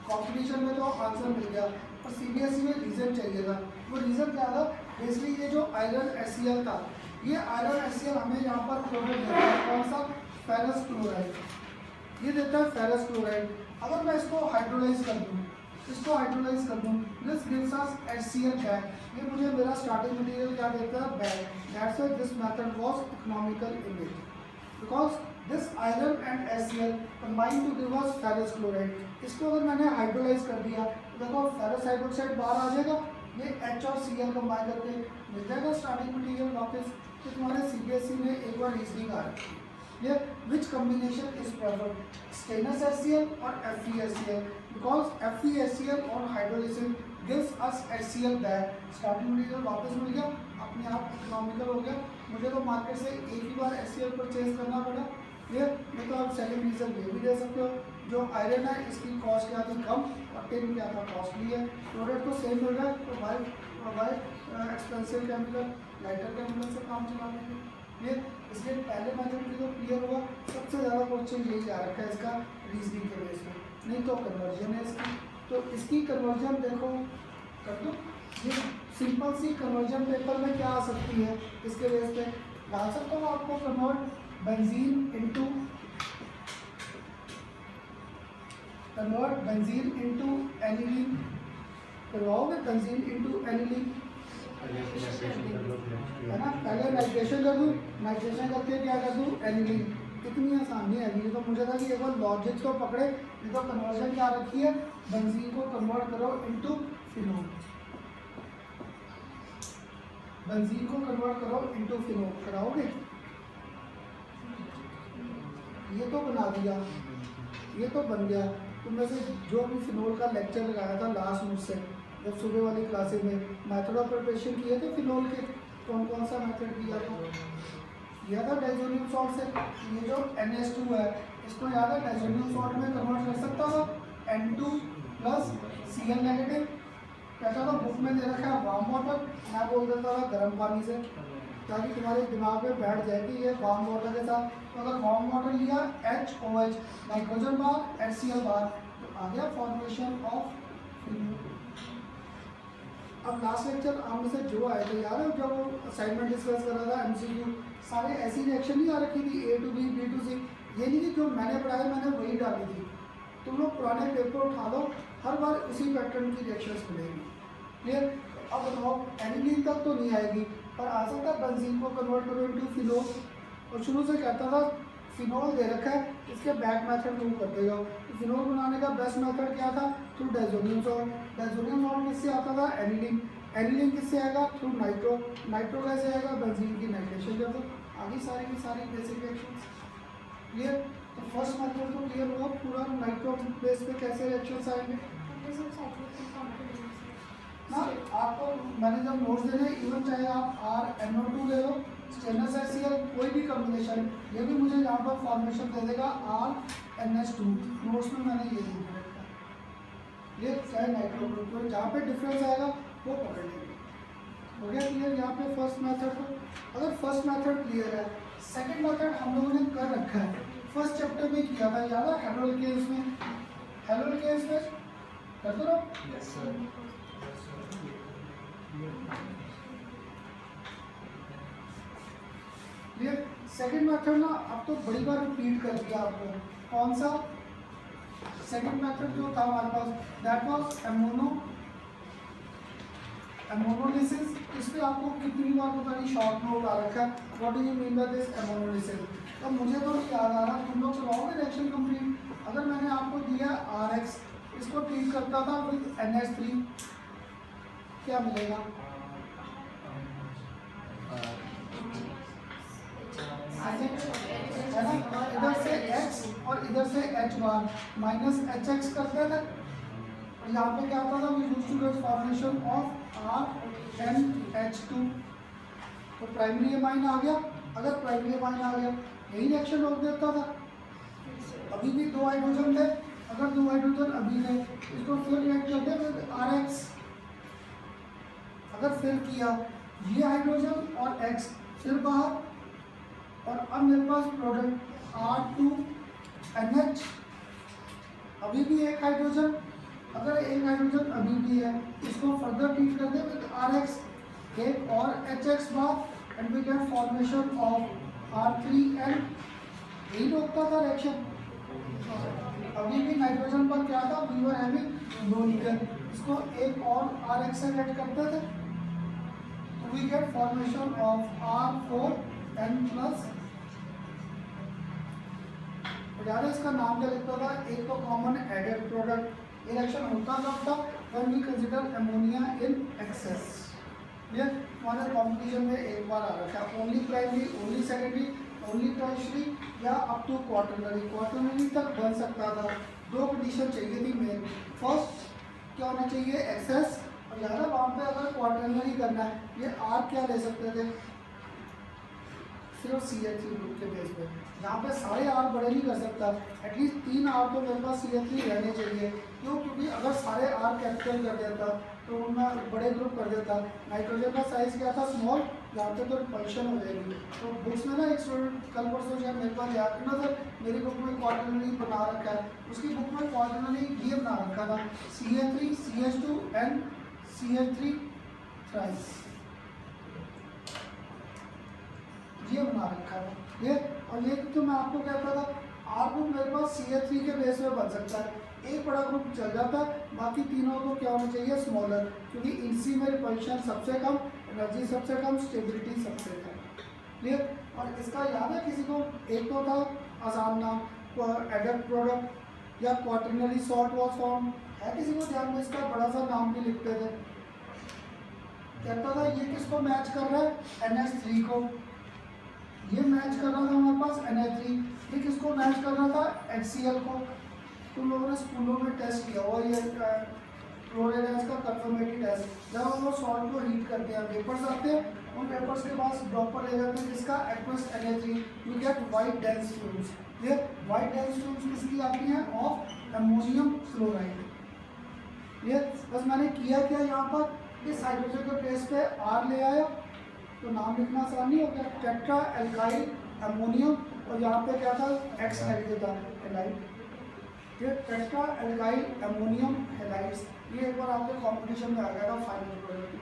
A: कॉम्पिटिशन में तो आंसर मिल गया, और सीबीएसई में रीज़न चाहिए था। वो रीज़न क्या था, बेसिकली ये जो आयरन HCl था, ये आयरन HCl हमें यहाँ पर प्रोडक्ट देता है कौन सा, फेरस क्लोराइड, ये देता है फेरस क्लोराइड। अगर मैं इसको हाइड्रोलाइज कर दूँ, this gives us HCl back, ये मुझे मेरा स्टार्टिंग मटेरियल क्या देता है, back. That's why this method was economical in it, because this iron and HCl combine to give us ferrous chloride. इसको अगर मैंने हाइड्रोलाइज कर दिया तो देखो फेरस हाइड्रोक्साइड बाहर आ जाएगा, ये H और Cl कंबाइन करके मिल जाएगा स्टार्टिंग मटेरियल वापस। तो तुम्हारे सीबीएसई में एक बार रीजनिंग आ रही है, ये which combination is preferred, stannous HCl और FeHCl, बिकॉज FeHCl और hydrolysis gives us HCl back. Starting material वापस मिल गया, अपने आप इकोनॉमिकल हो गया, मुझे तो मार्केट से एक ही बार HCl परचेज करना पड़ा। ये तो आप सेकंड रीजन ये भी दे सकते हो, जो आयरन है इसकी कॉस्ट क्या थी कम और टिन क्या था कॉस्टली है, प्रोडक्ट तो सेम मिल रहा है, तो why expensive chemical lighter chemical से काम चला लेंगे। ये इसलिए पहले मेथड की तो क्लियर हुआ, सबसे ज़्यादा क्वेश्चन यही आ रखा है इसका रीजनिंग के बेस पे, नहीं तो कन्वर्जन है इसकी। तो इसकी कन्वर्जन देखो कर दो, ये सिंपल सी कन्वर्जन पेपर में क्या आ सकती है, इसके बेस पे ला सकता हूँ आपको कन्वर्ट बेंजीन इनटू एनिलीन, करवाओगे बेंजीन इनटू एनिलीन है ना, पहले नाइट्रेशन कर दूँ, नाइट्रेशन करके क्या कर दूँ एनिलीन, इतनी आसानी है। ये तो मुझे था कि एक बार लॉजिक तो पकड़े, ये तो कन्वर्जन क्या रखी है, बेंजीन को कन्वर्ट करो इनटू फिनोल, बेंजीन को कन्वर्ट करो इनटू फिनोल, कराओगे? ये तो बना दिया, ये तो बन गया। तो मैं से जो भी फिनोल का लेक्चर लगाया था लास्ट मुझसे, जब सुबह वाली क्लासेस में मेथड ऑफ प्रिपरेशन किए थे फिनोल के, कौन कौन सा मेथड किया था डाइजोनियम सॉल्ट से। ये जो NH2 है इसको याद है डाइजोनियम सॉल्ट में कन्वर्ट कर सकता था, N2 प्लस Cl नेगेटिव, कहता था बुक में दे रखा है वार्म वाटर, मैं बोल देता था गर्म पानी से, ताकि तुम्हारे दिमाग में बैठ जाए कि ये वार्म वाटर के साथ, तो अगर वार्म वाटर लिया HOH नाइट्रोजन बार HCl बार, तो आ गया फॉर्मेशन ऑफ फिनोल। अब लास्ट लेक्चर आप में से जो आए थे यार, जब वो असाइनमेंट डिस्कस कर रहा था MCQ, सारे ऐसी रिएक्शन नहीं आ रखी थी A to B B to C, ये नहीं कि जो मैंने पढ़ाया मैंने वही डाली थी, तुम लोग पुराने पेपर उठा लो, हर बार उसी पैटर्न की रिएक्शंस मिलेगी। क्लियर? अब बताओ एनिलीन तक तो नहीं आएगी, पर आ सकता है बेंजीन को कन्वर्ट करो इनटू फिनोल, और शुरू से कहता था फिनोल दे रखा है, इसके बैक मेथड प्रूव कर देगा। तो फिनोल बनाने का बेस्ट मेथड क्या था, through diazonium salt. Diazonium salt किससे आता था, एनिलीन। एनिलीन किससे आएगा, थ्रू नाइट्रो। नाइट्रो कैसे आएगा, बेंजीन की नाइट्रेशन कर दो, आगे सारी की सारी बेसिक रिएक्शंस। क्लियर? तो फर्स्ट मेथड तो क्लियर हुआ, पूरा नाइट्रो बेस पे कैसे रिएक्शंस आएंगे ना। आपको मैंने जब नोट्स दे रहे, इवन चाहे आप RNO2 ले लो, स्टेनस HCl, कोई भी कॉम्बिनेशन, ये भी मुझे यहाँ पर फॉर्मेशन दे देगा RNH2, नोट्स में मैंने ये लिख रखा है। ये चाहे नाइट्रो ग्रुप में जहाँ पे डिफरेंस आएगा वो पकड़ लेंगे। हो गया क्लियर यहाँ पे फर्स्ट मेथड को। अगर फर्स्ट मेथड क्लियर है, सेकंड मेथड हम लोगों ने कर रखा है, फर्स्ट चैप्टर में किया था, याद है हेलोल्केन्स में। हेलोल्केन्स में करते रहो। Yes sir. ये सेकंड मेथड ना अब तो बड़ी बार रिपीट कर दिया आपको। कौन सा सेकंड मेथड जो था हमारे पास, दैट वाज एमोनोलिसिस। इस पे आपको कितनी बार पता नहीं शॉर्ट नोट आ रखा है, what do you mean by this ammonolysis. तो मुझे तो याद आ रहा, तुम लोग चलाओगे रिएक्शन कंप्लीट। अगर मैंने आपको दिया RX, इसको ट्रीट करता था विद NH3, क्या मिलेगा, है ना, इधर से X और इधर से H बार माइनस HX करते थे, और यहाँ पे क्या आता था, we used to get formation of RNH2। तो प्राइमरी एमाइन आ गया, अगर प्राइमरी एमाइन आ गया यही रिएक्शन रोक देता था। अभी भी 2 हाइड्रोजन थे, अगर 2 हाइड्रोजन अभी थे, इसको फिर रिएक्ट करते विद RX। अगर फिर किया ये हाइड्रोजन और X फिर बाहर, और अब मेरे पास प्रोडक्ट R2NH, अभी भी एक हाइड्रोजन, अगर एक हाइड्रोजन अभी भी है, इसको फर्दर ट्रीट कर दे विद RX, एक और HX बार, and we get formation of R3N। यही रोकता था रिएक्शन। अभी भी नाइट्रोजन पर क्या था, we were having no legal, इसको एक और RX से ऐड करते थे, तो we get formation of R4N+। यार इसका नाम क्या लिखता था, एक तो कॉमन एडेड प्रोडक्ट। रिएक्शन होता कब था, when we consider ammonia in excess. ये हमारे कॉम्पिटिशन में एक बार आ रखा है, only primary only secondary only tertiary या अप टू क्वार्टरनरी। क्वार्टरनरी तक बन सकता था। दो कंडीशन चाहिए थी मेन। फर्स्ट क्या होना चाहिए, एक्सेस, और ज़्यादा वहाँ पे अगर क्वार्टरनरी करना है, ये आर क्या ले सकते थे, सिर्फ CH3 ग्रुप के बेस पे। यहाँ पे सारे आर बड़े नहीं कर सकता, एटलीस्ट 3 आर तो मेरे पास CH3 रहने चाहिए। क्यों? क्योंकि अगर सारे आर कैपिटल कर देता तो मैं बड़े ग्रुप कर देता। नाइट्रोजन का साइज क्या था, स्मॉल, यहाँ पे तो रिपल्शन हो जाएगी। तो बुक्स में ना एक स्टूडेंट कल परसों जब मेरे पास याद करना सर मेरी बुक में क्वार्टरनरी बना रखा है, उसकी बुक में क्वार्टरनरी ये बना रखा था CH3 CH2 and CH3 thrice, ये बना रखा है ये। और ये तो मैं आपको कहता था आर ग्रुप मेरे पास CH3 के बेस पे बन सकता है, एक बड़ा ग्रुप चल जाता है, बाकी तीनों को क्या होना चाहिए, स्मॉलर, क्योंकि इसी में रिपल्शन सबसे कम, एनर्जी सबसे कम, स्टेबिलिटी सबसे कम। क्लियर? और इसका याद है किसी को, एक तो था आसान नाम एडप्ट प्रोडक्ट या क्वार्टरनरी सॉल्ट वॉज फॉर्म, है किसी को ध्यान में? इसका बड़ा सा नाम भी लिखते थे, कहता था ये किसको मैच कर रहा है, NH3 को, ये मैच कर रहा था हमारे पास NH3, ये किसको मैच कर रहा था, HCl को। तुम लोगों ने स्कूलों में टेस्ट किया हुआ ये क्लोराइड गैस का कंफर्मेटरी टेस्ट, जब हम लोग सॉल्ट को हीट करते हैं, वेपर्स आते हैं, उन वेपर्स के पास ड्रॉपर ले जाते हैं जिसका aqueous NH3, you get white dense fumes. ये वाइट डेंस फ्यूम्स किसकी आती हैं, ऑफ अमोनियम क्लोराइड। ये बस मैंने किया क्या, यहाँ पर इस हाइड्रोजन के प्लेस पे R ले आया, तो नाम लिखना आसान नहीं हो गया, टेट्रा एल्काइल अमोनियम, और यहाँ पे क्या था, X नेगेटिव था, हेलाइड। ये टेट्रा एल्काइल अमोनियम हेलाइड्स, ये एक बार आपके कॉम्पिटिशन में आ गया था फाइनल प्रोडक्ट।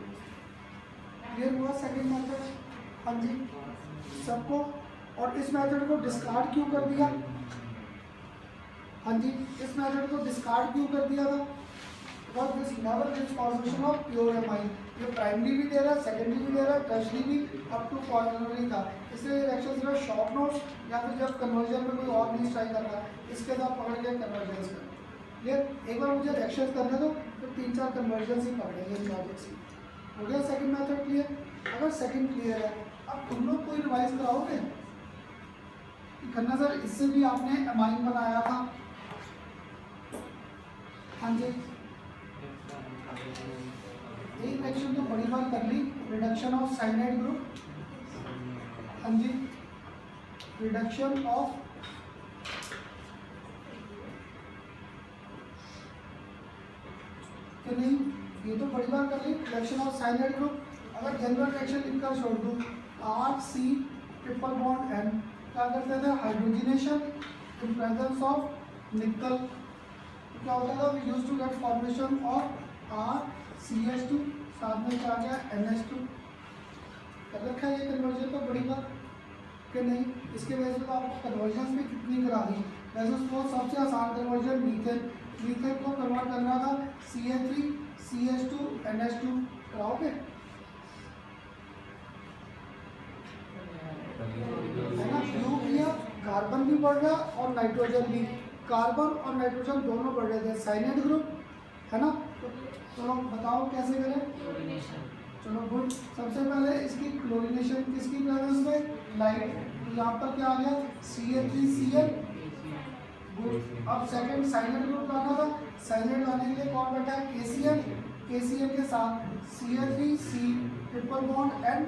A: क्लियर हुआ सेकंड मेथड? हाँ जी सबको। और इस मेथड को डिस्कार्ड क्यों कर दिया? हाँ जी, इस मेथड को डिस्कार्ड क्यों कर दिया था? Because this never gives formation of pure amine. ये प्राइमरी भी दे रहा है, सेकेंडरी भी दे रहा है, टर्शरी भी, अप टू क्वार्टरनरी था। इसलिए रिएक्शन सिर्फ शॉर्ट नोट्स या फिर जब कन्वर्जन में कोई और नहीं ट्राई कर रहा है, इसके साथ पकड़ के कन्वर्जन कर। ये एक बार मुझे रिएक्शन करने दो, तो 3-4 कन्वर्जन ही पकड़ेंगे लॉजिक से। हो गया सेकंड मेथड क्लियर? अगर सेकंड क्लियर है, अब तुम लोग कोई रिवाइज कराओगे करना सर, इससे भी आपने एमाइन बनाया था। हाँ जी, एक रिएक्शन तो बड़ी बार कर ली, रिडक्शन ऑफ साइनाइड ग्रुप। हाँ जी, रिडक्शन ऑफ कि नहीं, ये तो बड़ी बार कर ली, रिडक्शन ऑफ साइनाइड ग्रुप। अगर जनरल रिएक्शन लिखकर छोड़ दूँ, RC ट्रिपल बॉन्ड N, क्या करते थे, हाइड्रोजिनेशन इन प्रेजेंस ऑफ निकल, क्या होता था, we used to get formation of RCH2, साथ में क्या आ गया, NH2। कर रखा है ये कन्वर्जन तो बड़ी बात कि नहीं, इसके वजह से तो आपको कन्वर्जन भी कितनी करा दी। वैसे तो सबसे आसान कन्वर्जन मीथेन, मीथेन को कन्वर्ट करना था CH3 CH2 NH2, कराओगे? है ना, ब्लू किया, कार्बन भी बढ़ रहा और नाइट्रोजन भी, कार्बन और नाइट्रोजन दोनों बढ़ रहे थे, साइनाइड ग्रुप है ना। तो बताओ कैसे करें? चलो गुड। सबसे पहले इसकी क्लोरीनेशन किसकी प्रेजेंस में, लाइट, तो यहाँ पर क्या आ गया, CH3Cl, गुड। अब सेकंड साइनाइड ग्रुप लाना था, साइनाइड लाने के लिए कौन बैठा है, KCl, KCl के साथ CH3C ट्रिपल बॉन्ड N।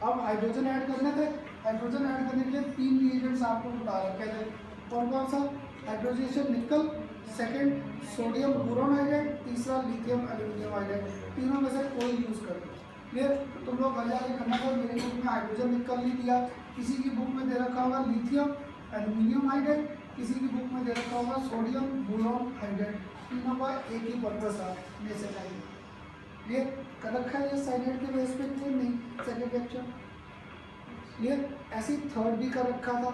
A: अब हाइड्रोजन ऐड करने थे, हाइड्रोजन ऐड करने के लिए 3 रिएजेंट्स आपको बता रखे थे, कौन कौन सा, हाइड्रोजनेशन निकल, सेकंड सोडियम बोरोन हाइड्राइड, तीसरा लिथियम एल्यूमिनियम हाइड्राइड, तीनों में से कोई यूज़ कर लो। क्लियर? तुम लोग घर जाके करना था, मेरी बुक में हाइड्रोजन निकल नहीं दिया, किसी की बुक में दे रखा होगा लिथियम एल्यूमिनियम हाइड्राइड, किसी की बुक में दे रखा होगा सोडियम बोरोन हाइड्राइड, तीनों का एक ही पर्पस है, नेसेसाइड। क्लियर? कर रखा है ये साइनाइड के बेस पे, क्लियर नहीं, सेकंड लेक्चर क्लियर। ऐसे थर्ड भी कर रखा था,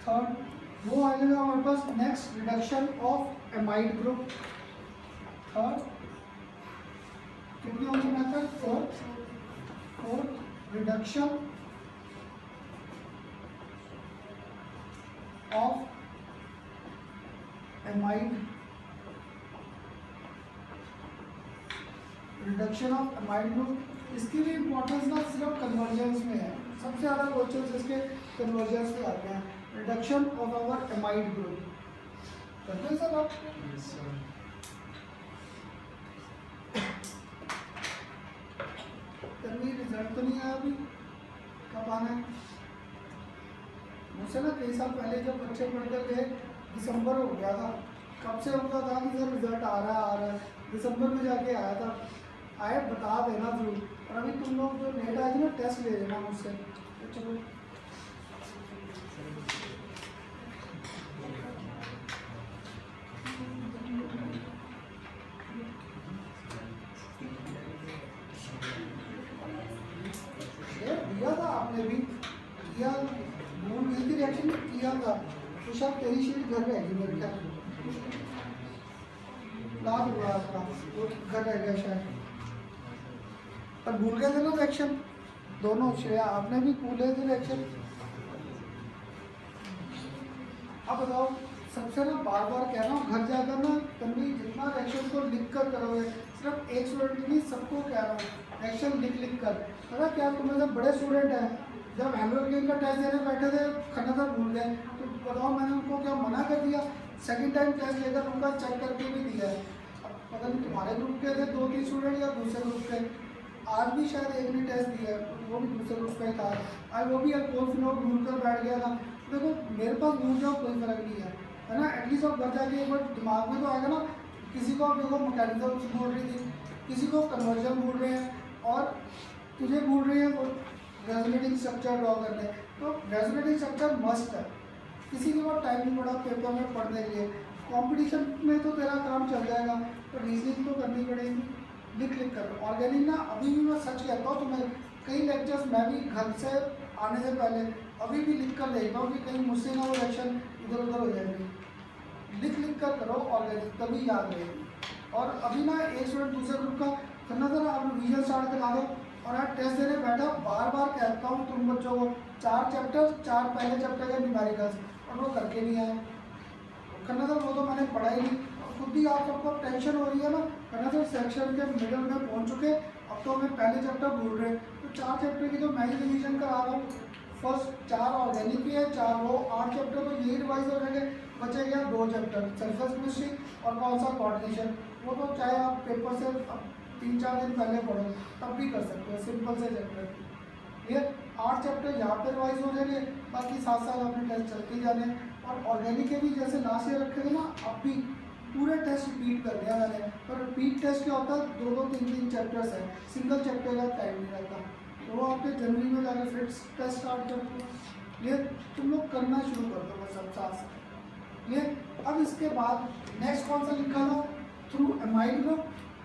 A: थर्ड वो आ जाएगा हमारे पास next, reduction of amide group. Third कितनी होगी method, fourth reduction of amide, reduction of amide group. इसकी भी इम्पोर्टेंस ना सिर्फ कन्वर्जेंस में है, सबसे ज़्यादा क्वेश्चन इसके कन्वर्जेंस में आते हैं। Reduction of our amide group करते हैं सर आप? तभी रिजल्ट तो नहीं आया अभी, कब आना है? मुझसे ना कई साल पहले जब बच्चे पढ़कर गए दिसंबर हो गया था, कब से उनका था कि सर रिजल्ट आ रहा है, दिसंबर में जाके आया था। आए बता देना जरूर, और अभी तुम लोग जो लेट आए थे ना टेस्ट ले लेना मुझसे। तो चलो दिया था आपने भी किया, भूल गई थी रिएक्शन किया था, तो शायद तेरी शीट घर रहेगी मेरे ख्याल लाभ हुआ आपका, वो घर रह गया शायद, पर भूल गए थे ना रिएक्शन दोनों। श्रेया आपने भी भूले थे रिएक्शन। अब बताओ, सबसे ना बार बार कह रहा हूँ घर जाकर ना तभी जितना रिएक्शन को लिख कर करोगे, सिर्फ एक स्टूडेंट नहीं सबको कह रहा हूँ रिएक्शन लिख कर। पता क्या तुम्हें जब बड़े स्टूडेंट हैं, जब हेलोजन का टेस्ट देने बैठे थे खन्ना था भूल गए, तो बताओ मैंने उनको क्या मना कर दिया? सेकंड टाइम टेस्ट लेकर उनका चेक करके भी दिया है। अब पता नहीं तुम्हारे ग्रुप के थे 2-3 स्टूडेंट या दूसरे ग्रुप के, आज भी शायद एक ने टेस्ट दिया है, वो भी दूसरे ग्रुप का ही था। आज वो भी अल्कोहल फिनोल भूल कर बैठ गया था। देखो मेरे पास भूल जाओ कोई फर्क नहीं है ना, एटलीस्ट आप घर जाके एक बार दिमाग में तो आएगा ना। किसी को आप देखो मैकेनिज्म बोल रही थी, किसी को कन्वर्जन बोल रहे हैं, और तुझे बोल रहे हैं वो रेजोनेटिंग स्ट्रक्चर ड्रॉ करने। तो रेजोनेटिंग स्ट्रक्चर मस्ट है, किसी के पास टाइम नहीं पड़ा पेपर में पढ़ने के लिए। कंपटीशन में तो तेरा काम चल जाएगा, तो रीजनिंग तो करनी पड़ेगी, लिख कर। ऑर्गेनिक ना अभी भी मैं सच कहता हूँ तुम्हें, कई लेक्चर्स मैं भी घर से आने से पहले अभी भी लिख कर देखता हूँ कि कहीं मुझसे ना वो रिएक्शन इधर उधर हो जाएगी। लिख कर करो ऑर्गेनिक, तभी याद रहेगी। और अभी ना एक स्टूडेंट दूसरे ग्रुप का करना था ना, आप रिविजन स्टार्ट करा दो। और आज टेस्ट देने बैठा, बार बार कहता हूँ तुम बच्चों को 4 चैप्टर, 4 पहले चैप्टर के न्यूमेरिकल्स, और वो करके नहीं आए। करना था वो तो मैंने पढ़ा ही नहीं, खुद ही आप सबको टेंशन हो रही है ना। करना था सेक्शन के मिडल में पहुँच चुके, अब तो हमें पहले चैप्टर भूल रहे, तो 4 चैप्टर की तो मैं ही रिविजन करा रहा हूँ। फर्स्ट 4 ऑर्गेनिक की है, 4 वो 8 चैप्टर तो यही रिवाइज हो जाएंगे। बचे गया 2 चैप्टर, सरफेस केमिस्ट्री और कौन सा कोऑर्डिनेशन। वो तो चाहे आप पेपर से 3-4 दिन पहले पढ़ो तब भी कर सकते हो, सिंपल से चैप्टर। ये 8 चैप्टर यहाँ पे रिवाइज हो जाएंगे, बाकी 7 साल अपने टेस्ट चलते जाने। और ऑर्गेनिक के भी जैसे लास्ट ईयर रखे थे ना, अब भी पूरे टेस्ट रिपीट कर दिया मैंने। पर रिपीट टेस्ट क्या होता है, 2-2, 3-3 चैप्टर्स है, सिंगल चैप्टर का टाइम नहीं रहता। तो वो आपके जनवरी में जाकर फिर टेस्ट स्टार्ट कर दो। ये तुम लोग करना शुरू कर दो बस अब साथ। ये अब इसके बाद नेक्स्ट कौन सा लिखा था, थ्रू एमाइड ग्रुप।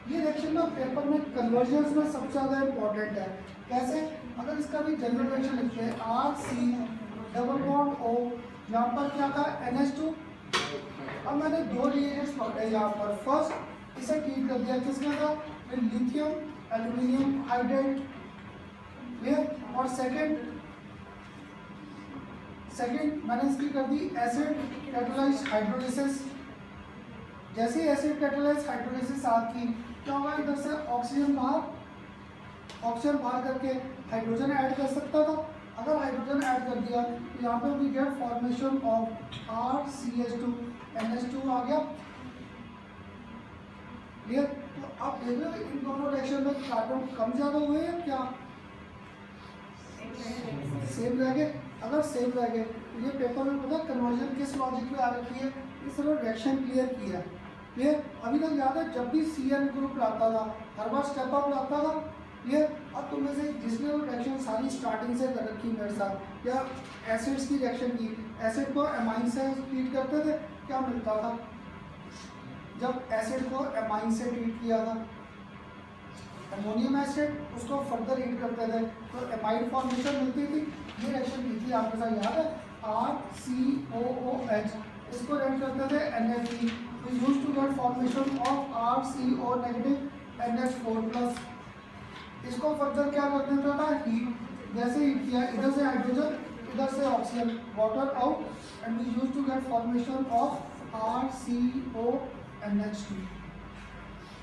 A: ये रिएक्शन ना पेपर में कन्वर्जन्स में सबसे ज़्यादा इंपॉर्टेंट है। कैसे, अगर इसका भी जनरल रिएक्शन लिखते हैं RC डबल बॉन्ड O, यहाँ पर क्या था NH2। अब मैंने 2 रिएजेंट्स पकड़े यहाँ पर। फर्स्ट इसे ट्रीट कर दिया, किसने था, लिथियम एल्यूमिनियम हाइड्राइड। और सेकंड मैंने इसकी कर दी एसिड कैटालाइज्ड हाइड्रोलिसिस। जैसे ही एसिड कैटालाइज्ड हाइड्रोलिसिस आती, क्या होगा, इधर से ऑक्सीजन बाहर करके हाइड्रोजन ऐड कर सकता था। अगर हाइड्रोजन ऐड कर दिया तो यहाँ पे we get formation of RCH2 NH2 आ गया। क्लियर? तो आप देख रहे हो इन दोनों रिएक्शन में कार्बन कम ज़्यादा हुए हैं क्या, सेम रह गए? अगर सेम रह गए तो ये पेपर में पता कन्वर्जन किस लॉजिक पे आ रखी है, इस तरह रिएक्शन क्लियर किया। क्लियर? अभी तक याद है जब भी CN ग्रुप लाता था हर बार स्टेप अप लाता था। क्लियर? अब तुम में से जिसने वो रिएक्शन सारी स्टार्टिंग से कर रखी मेरे साथ, या एसिड्स की रिएक्शन की, एसिड को एमाइन से ट्रीट करते थे, क्या मिलता था जब एसिड को एमाइन से ट्रीट किया था? अमोनियम एसिड, उसको फर्दर हीट करते थे तो एमाइड फॉर्मेशन मिलती थी। ये रिएक्शन की थी आपके साथ याद है, RCOOH, इसको रेड करते थे NH3, we used to get formation of RCO negative NH4 plus। इसको फर्दर क्या कर देता था, हीट। जैसे हीट किया, इधर से हाइड्रोजन इधर से oxygen, water out, and we used to get formation of RCO NH2।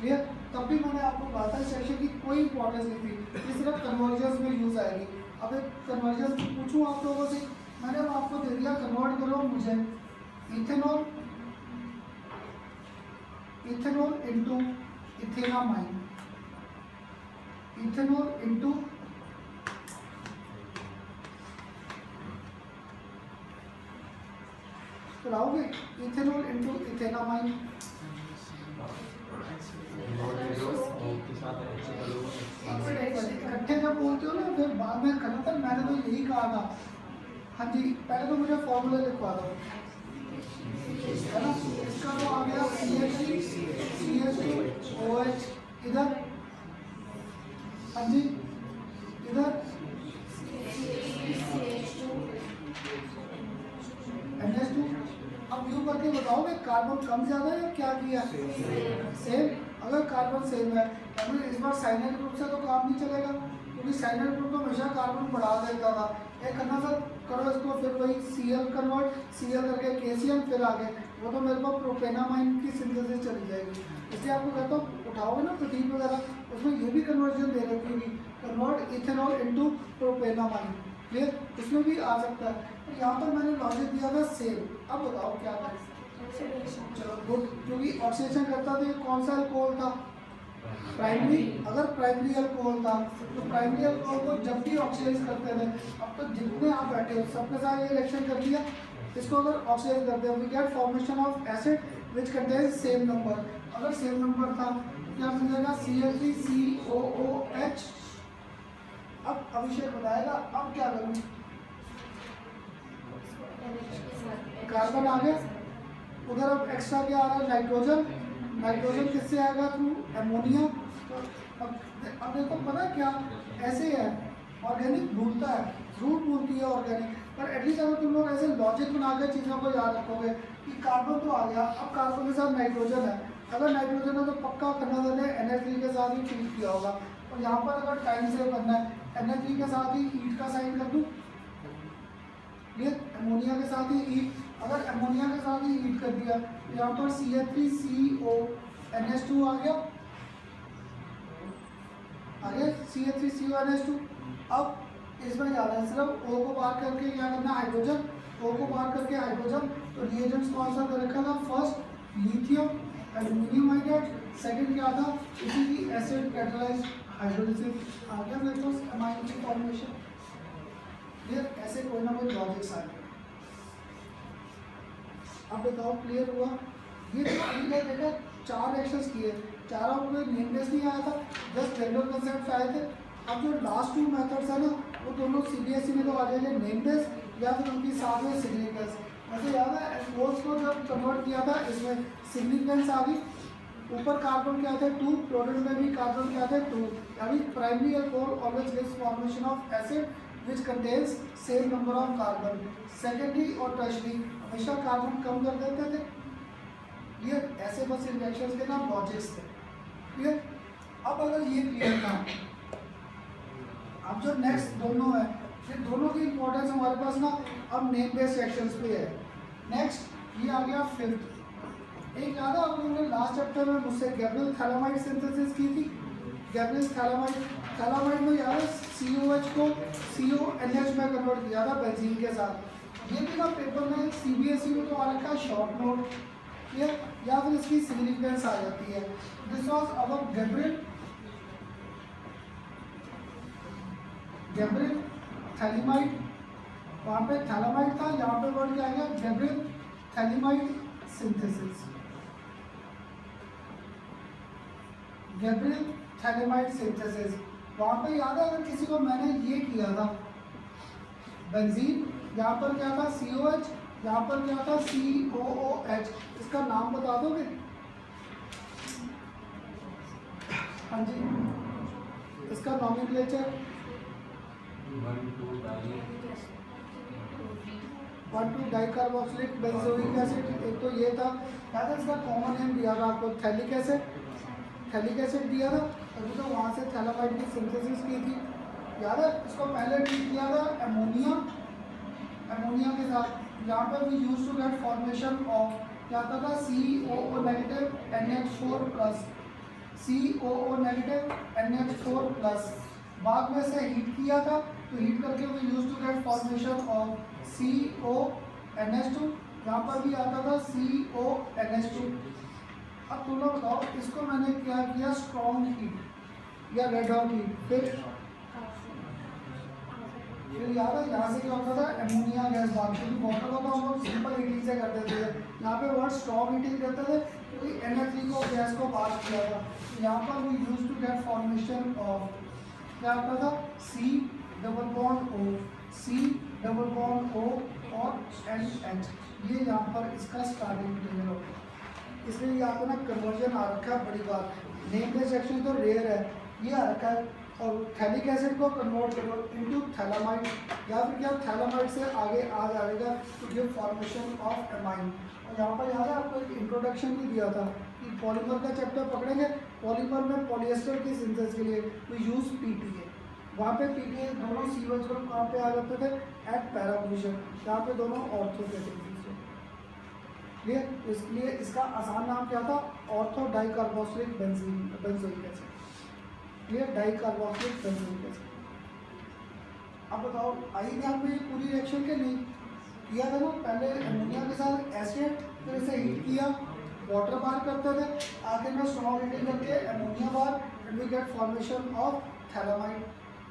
A: Clear? तब भी मैंने आपको कहा था सेक्शन की कोई इंपॉर्टेंस नहीं थी, ये सिर्फ कन्वर्जन में यूज़ आएगी। अब एक कन्वर्जन पूछूँ आप लोगों से, मैंने आपको दे दिया कन्वर्ट करो मुझे ethanol into ethanamine, ethanol into कराओगे इथेनॉल इनटू इथेनामाइन, इकट्ठे जब बोलते हो ना फिर बाद में करना था, मैंने तो यही कहा था। हाँ जी, पहले तो मुझे फॉर्मूला लिखवा दो, है ना? इसका तो आ गया CH2OH, इधर हाँ जी इधर NH2। अब यूँ करके बताओगे कार्बन कम ज़्यादा है या क्या किया? सेम। अगर कार्बन सेम है तो इस बार साइनल ग्रुप से तो काम नहीं चलेगा, क्योंकि साइनल ग्रुप तो हमेशा कार्बन बढ़ा देता था। एक करना सर करो इसको, फिर वही Cl कन्वर्ट, Cl करके KCl, फिर आगे वो तो मेरे पास प्रोपेनामाइन की सिंथेसिस चली जाएगी। इसलिए आपको कहता हूँ उठाओगे ना प्रोटीन वगैरह, उसमें ये भी कन्वर्जन दे रखी होगी, convert ethanol into propanamine, clear? इसमें भी आ सकता है। तो यहाँ पर मैंने लॉजिक दिया था सेम। अब बताओ क्या करें? चलो गुड, क्योंकि ऑक्सीडेशन करता तो ये कौन सा अल्कोहल था? प्राइमरी। अगर प्राइमरी अल्कोहल था तो प्राइमरी अल्कोहल को जब भी ऑक्सीडाइज करते थे, अब तो जितने आप बैठे हो सबके साथ ये रिएक्शन कर दिया, इसको अगर ऑक्सीडाइज करते हैं we get formation of acid which contains same number. अगर सेम नंबर था क्या मिलेगा? CH3COOH। अब अभिषेक बताएगा अब क्या करूँ? कार्बन आ गया, उधर अब एक्स्ट्रा क्या आ रहा है? नाइट्रोजन। नाइट्रोजन किससे आएगा? Through ammonia. तो अब देखो पता है क्या, ऐसे है ऑर्गेनिक भूलता है, फ्रूट भूलती है ऑर्गेनिक, पर एटलीस्ट अगर तुम लोग ऐसे लॉजिक बना कर चीज़ों को याद रखोगे कि कार्बन तो आ गया, अब कार्बन के साथ नाइट्रोजन है, अगर नाइट्रोजन है तो पक्का करना मैंने NH3 के साथ ही ट्रीट किया होगा। और यहाँ पर अगर टाइम सेव करना है NH3 के साथ ही ईट का साइन कर दूँ, ये अमोनिया के साथ ही ईट, अगर अमोनिया के साथ ही हीट कर दिया तो यहाँ पर CH3CO NH2 आ गया, CH3CO NH2। अब इसमें क्या है, सिर्फ O को बाहर करके क्या करना? हाइड्रोजन, O को बाहर करके हाइड्रोजन। तो रिएजेंट्स कौन सा दे रखा था? First lithium aluminium hydride, second क्या था? इसी की एसिड कैटालाइज्ड हाइड्रोलिसिस। आ गया मेरे पास अमाइन की फॉर्मेशन। क्लियर? ऐसे कोई ना कोई लॉजिक्स आ गए। अब बताओ क्लियर हुआ? ये जो अभी तक देखा 4 रिएक्शंस किए, चारों में नेम बेस नहीं आया था, जस्ट जनरल कंसेप्ट आए थे। अब जो लास्ट 2 मेथड्स है ना, वो दोनों CBSE में तो आ जाएंगे नेम बेस या फिर उनकी साथ में सिग्निफिकेंस। मुझे याद है एल्कोहल्स को जब कन्वर्ट किया था इसमें सिग्निफिकेंस आ गई, ऊपर कार्बन क्या थे? 2, क्लोरीन में भी कार्बन क्या थे? 2। यानी primary alcohol always gives formation of acid which contains same number of carbon, secondary और tertiary हमेशा कार्बन कम कर देते थे। क्लियर? ऐसे बस इन रिएक्शंस के नाम लॉजिक्स थे। क्लियर? अब अगर ये क्लियर था, अब जो नेक्स्ट दोनों है, ये दोनों की इंपॉर्टेंस हमारे पास ना अब नेम बेस्ड रिएक्शंस पे है। नेक्स्ट ये आ गया 5th। एक याद है आप लोगों ने लास्ट चैप्टर में मुझसे गैब्रियल थैलामाइड सिंथेसिस की थी। गैब्रियल थैलामाइड में यार COH को CONH में कन्वर्ट किया था बेंजीन के साथ। ये भी ना पेपर में CBSE में तो आ रखा है शॉर्ट नोट, क्लियर? या फिर इसकी सिग्निफिकेंस आ जाती है। This was our Gabriel phthalimide, वहाँ पे थैलामाइड था, यहाँ पे वर्ड क्या गया? Gabriel phthalimide synthesis, Gabriel phthalimide synthesis. वहाँ पे याद है अगर किसी को मैंने ये किया था बेंजीन, यहाँ पर क्या था? COH, यहाँ पर क्या था? COOH। इसका नाम बता दोगे? हाँ जी, इसका नॉमेनक्लेचर 1,2 डाइकार्बोक्सिलिक बेंजोइक एसिड, एक तो ये था। याद है इसका कॉमन नेम दिया था आपको थैलिक एसिड, थैलिक एसिड दिया था, अभी तो वहाँ से थैलामाइड की सिंथेसिस की थी। याद है इसको पहले ट्रीट किया था अमोनिया, अमोनिया के साथ। यहाँ पर we use to get formation of क्या आता था? COO negative NH4 plus. COO negative NH4 plus. बाद में से हीट किया था तो हीट करके we use to get formation of CONH2। यहाँ पर भी आता था CONH2। अब तुम लोग बताओ, इसको मैंने क्या किया, स्ट्रॉन्ग हीट या रेड हॉट हीट। फिर याद है यहाँ से क्या होता था, एमोनिया गैस बाहर, क्योंकि वाटर का तो हम लोग सिंपल हीटिंग से करते थे। यहाँ पे वर्ड स्ट्रॉन्ग हीटिंग करते थे क्योंकि NH3 को गैस को बाहर किया था। यहाँ पर we use to get formation of क्या आता था, C double bond O, C double bond O और NH। ये यहाँ पर इसका स्टार्टिंग मटेरियल होता है। इसलिए यहाँ पे ना कन्वर्जन आ रखा है, बड़ी बात। नेम प्लेट सेक्शन तो रेयर है, ये आ रखा है। और थैलिक एसिड को कन्वर्ट करो इनटू थैलामाइड, या फिर क्या थैलामाइड से आगे आ जाएगा to give formation of amine. और यहाँ पर याद है आपको एक इंट्रोडक्शन भी दिया था कि पॉलीमर का चैप्टर पकड़ेंगे, पॉलीमर में पॉलिएस्टर की सिंथेसिस के लिए वी यूज PTA। वहाँ पे PTA दोनों सीवेज ग्रुप कहाँ पे आ जाते थे, एट पैरा पोजिशन। यहाँ पे दोनों ऑर्थो के थे। क्लियर? तो इसलिए इसका आसान नाम क्या था, ortho dicarboxylic benzoic acid. Clear? Dicarboxylic benzoic acid. अब बताओ, आई ध्यान में ये पूरी रिएक्शन के नहीं किया था ना, पहले अमोनिया के साथ एसिड, फिर इसे हीट किया, वाटर बाहर करते थे, आखिर में स्ट्रॉन्ग हीटिंग करके अमोनिया बाहर, and we get formation of phthalamide.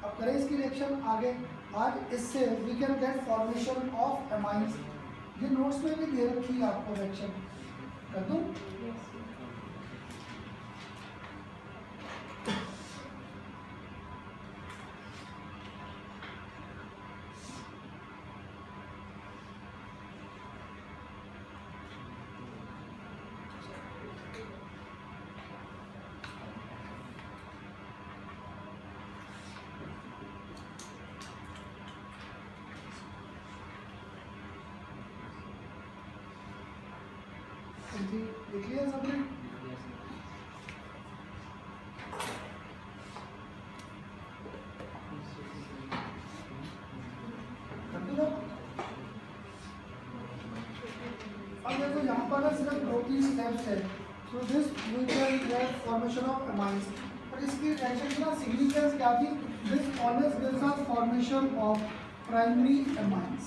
A: अब करें इसकी रिएक्शन आगे। आज इससे we can get formation of amines. ये नोट्स में भी दे रखी है आपको, रिएक्शन कर दूं? देख लिया सबने? अब देखो यहाँ पर सिर्फ 2-3 स्टेप्स है। So this we can get formation of amines. पर इसकी रिएक्शन की ना सिग्निफिकेंस क्या थी, this always gives us formation of primary amines.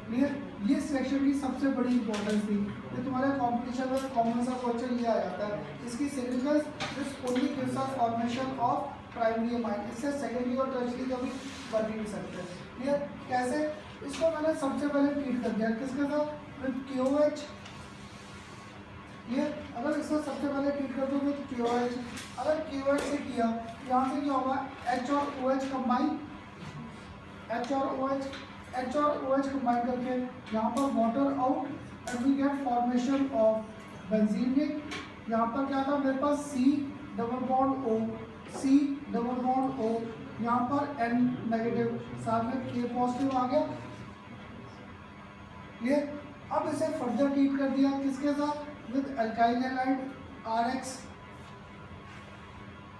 A: Clear? ये सिलेक्शन की सबसे बड़ी इंपॉर्टेंस थी। ये तुम्हारे कॉम्पिटिशन में कॉमन सा क्वेश्चन ये आ जाता है। इसकी significance this only gives us formation of primary amine. इससे सेकेंडरी और टर्शियरी कभी कर ही नहीं सकते। क्लियर? कैसे? इसको मैंने सबसे पहले ट्रीट कर दिया किसके साथ, विद KOH। क्लियर? अगर इसको सबसे पहले ट्रीट कर दो विद KOH, अगर KOH से किया, यहाँ से क्या होगा, H और OH कंबाइन, H और OH कंबाइन करके यहाँ पर water out, and we get formation of benzene ring. यहाँ पर क्या था मेरे पास, C double bond O, C double bond O, यहाँ पर N नेगेटिव, साथ में K पॉजिटिव आ गया। ये अब इसे फर्दर ट्रीट कर दिया किसके साथ, विद अल्काइल हैलाइड RX।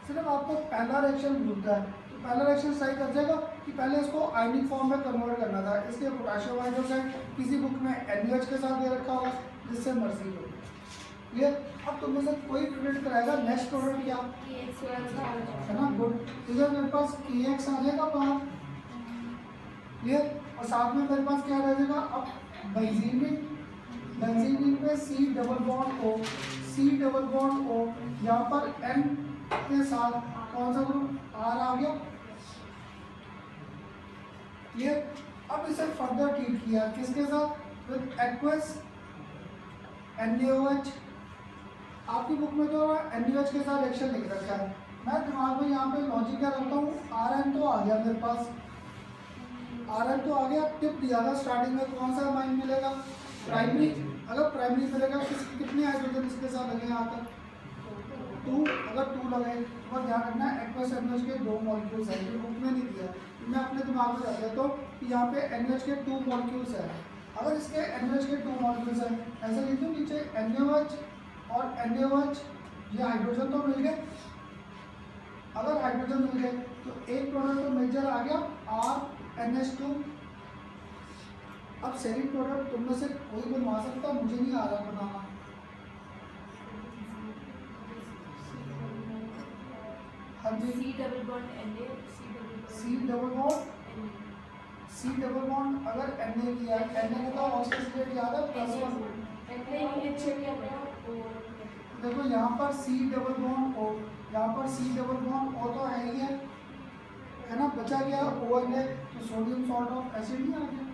A: सिर्फ आपको पहला रिएक्शन मिलता है, तो पहला रिएक्शन सही कर जाएगा कि पहले इसको आयनिक फॉर्म में कन्वर्ट करना था। इसलिए पोटेशियम हाइड्रोक्साइड किसी बुक में NaOH के साथ दे रखा होगा, जिससे मर्जी हो। ये अब तुम में से कोई प्रोडक्ट कराएगा, नेक्स्ट प्रोडक्ट क्या है ना, गुड। इधर मेरे पास KX आ जाएगा बाहर, क्लियर? और साथ में मेरे पास क्या रह जाएगा, अब बेंजीन रिंग पे C double bond O, C double bond O, यहाँ पर N के साथ कौन सा ग्रुप, R आ गया। ये अब इसे फर्दर ट्रीट किया किसके साथ, विद एक्वस NaOH। आपकी बुक में तो NaOH के साथ रिएक्शन लिख रखा है, मैं दिमाग में यहाँ पे लॉजिक क्या रखता हूँ, Rn तो आ गया मेरे पास, Rn तो आ गया, टिप दिया था स्टार्टिंग में, कौन सा अमाइन मिलेगा, प्राइमरी। अगर प्राइमरी मिलेगा कितने हाइड्रोजन इसके साथ लगे यहाँ तक, 2। अगर 2 लगे तो ध्यान रखना है एक्वस NaOH के 2 मॉलिक्यूल्स हैं, जो बुक में नहीं दिया, मैं अपने दिमाग में रख देता हूँ कि यहाँ पे NaOH के 2 मॉलिक्यूल्स हैं। अगर इसके NaOH के 2 मॉलिक्यूल्स हैं, ऐसे लिख दूँ नीचे NaOH और NaOH, ये हाइड्रोजन तो मिल गए। अगर हाइड्रोजन मिल गए तो एक प्रोडक्ट तो मेजर आ गया RNH2। अब सेकंड प्रोडक्ट तुम में से कोई बनवा सकता, मुझे नहीं आ रहा बनाना। हाँ जी,
B: C double bond Na,
A: C double bond C double bond अगर Na किया है, Na का ऑक्सीजन स्टेट याद है +1। देखो यहाँ पर सी डबल बॉन्ड ओ, यहाँ पर सी डबल बॉन्ड ओ तो है ही है ना, बचा गया ONA, तो सोडियम सॉल्ट ऑफ एसिड नहीं आ गया।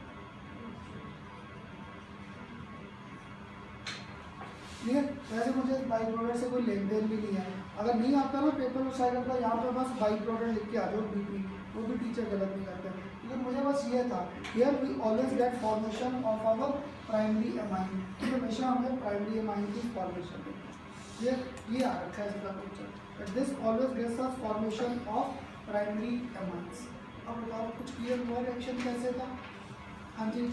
A: क्लियर? वैसे मुझे बाई प्रोडक्ट से कोई लेन देन भी नहीं है, अगर नहीं आता ना पेपर में शायद आता यहाँ पे बस बाई प्रोडक्ट लिख के आ जाओ BP, वो भी टीचर गलत नहीं करते, क्योंकि मुझे बस ये था here we always get formation of our primary amine, तो हमेशा हमें प्राइमरी एमाइन की फॉर्मेशन ये आ रखा है इसका picture, this always gets us formation of primary amines. अब बताओ कुछ क्लियर हुआ रिएक्शन कैसे था? हाँ जी,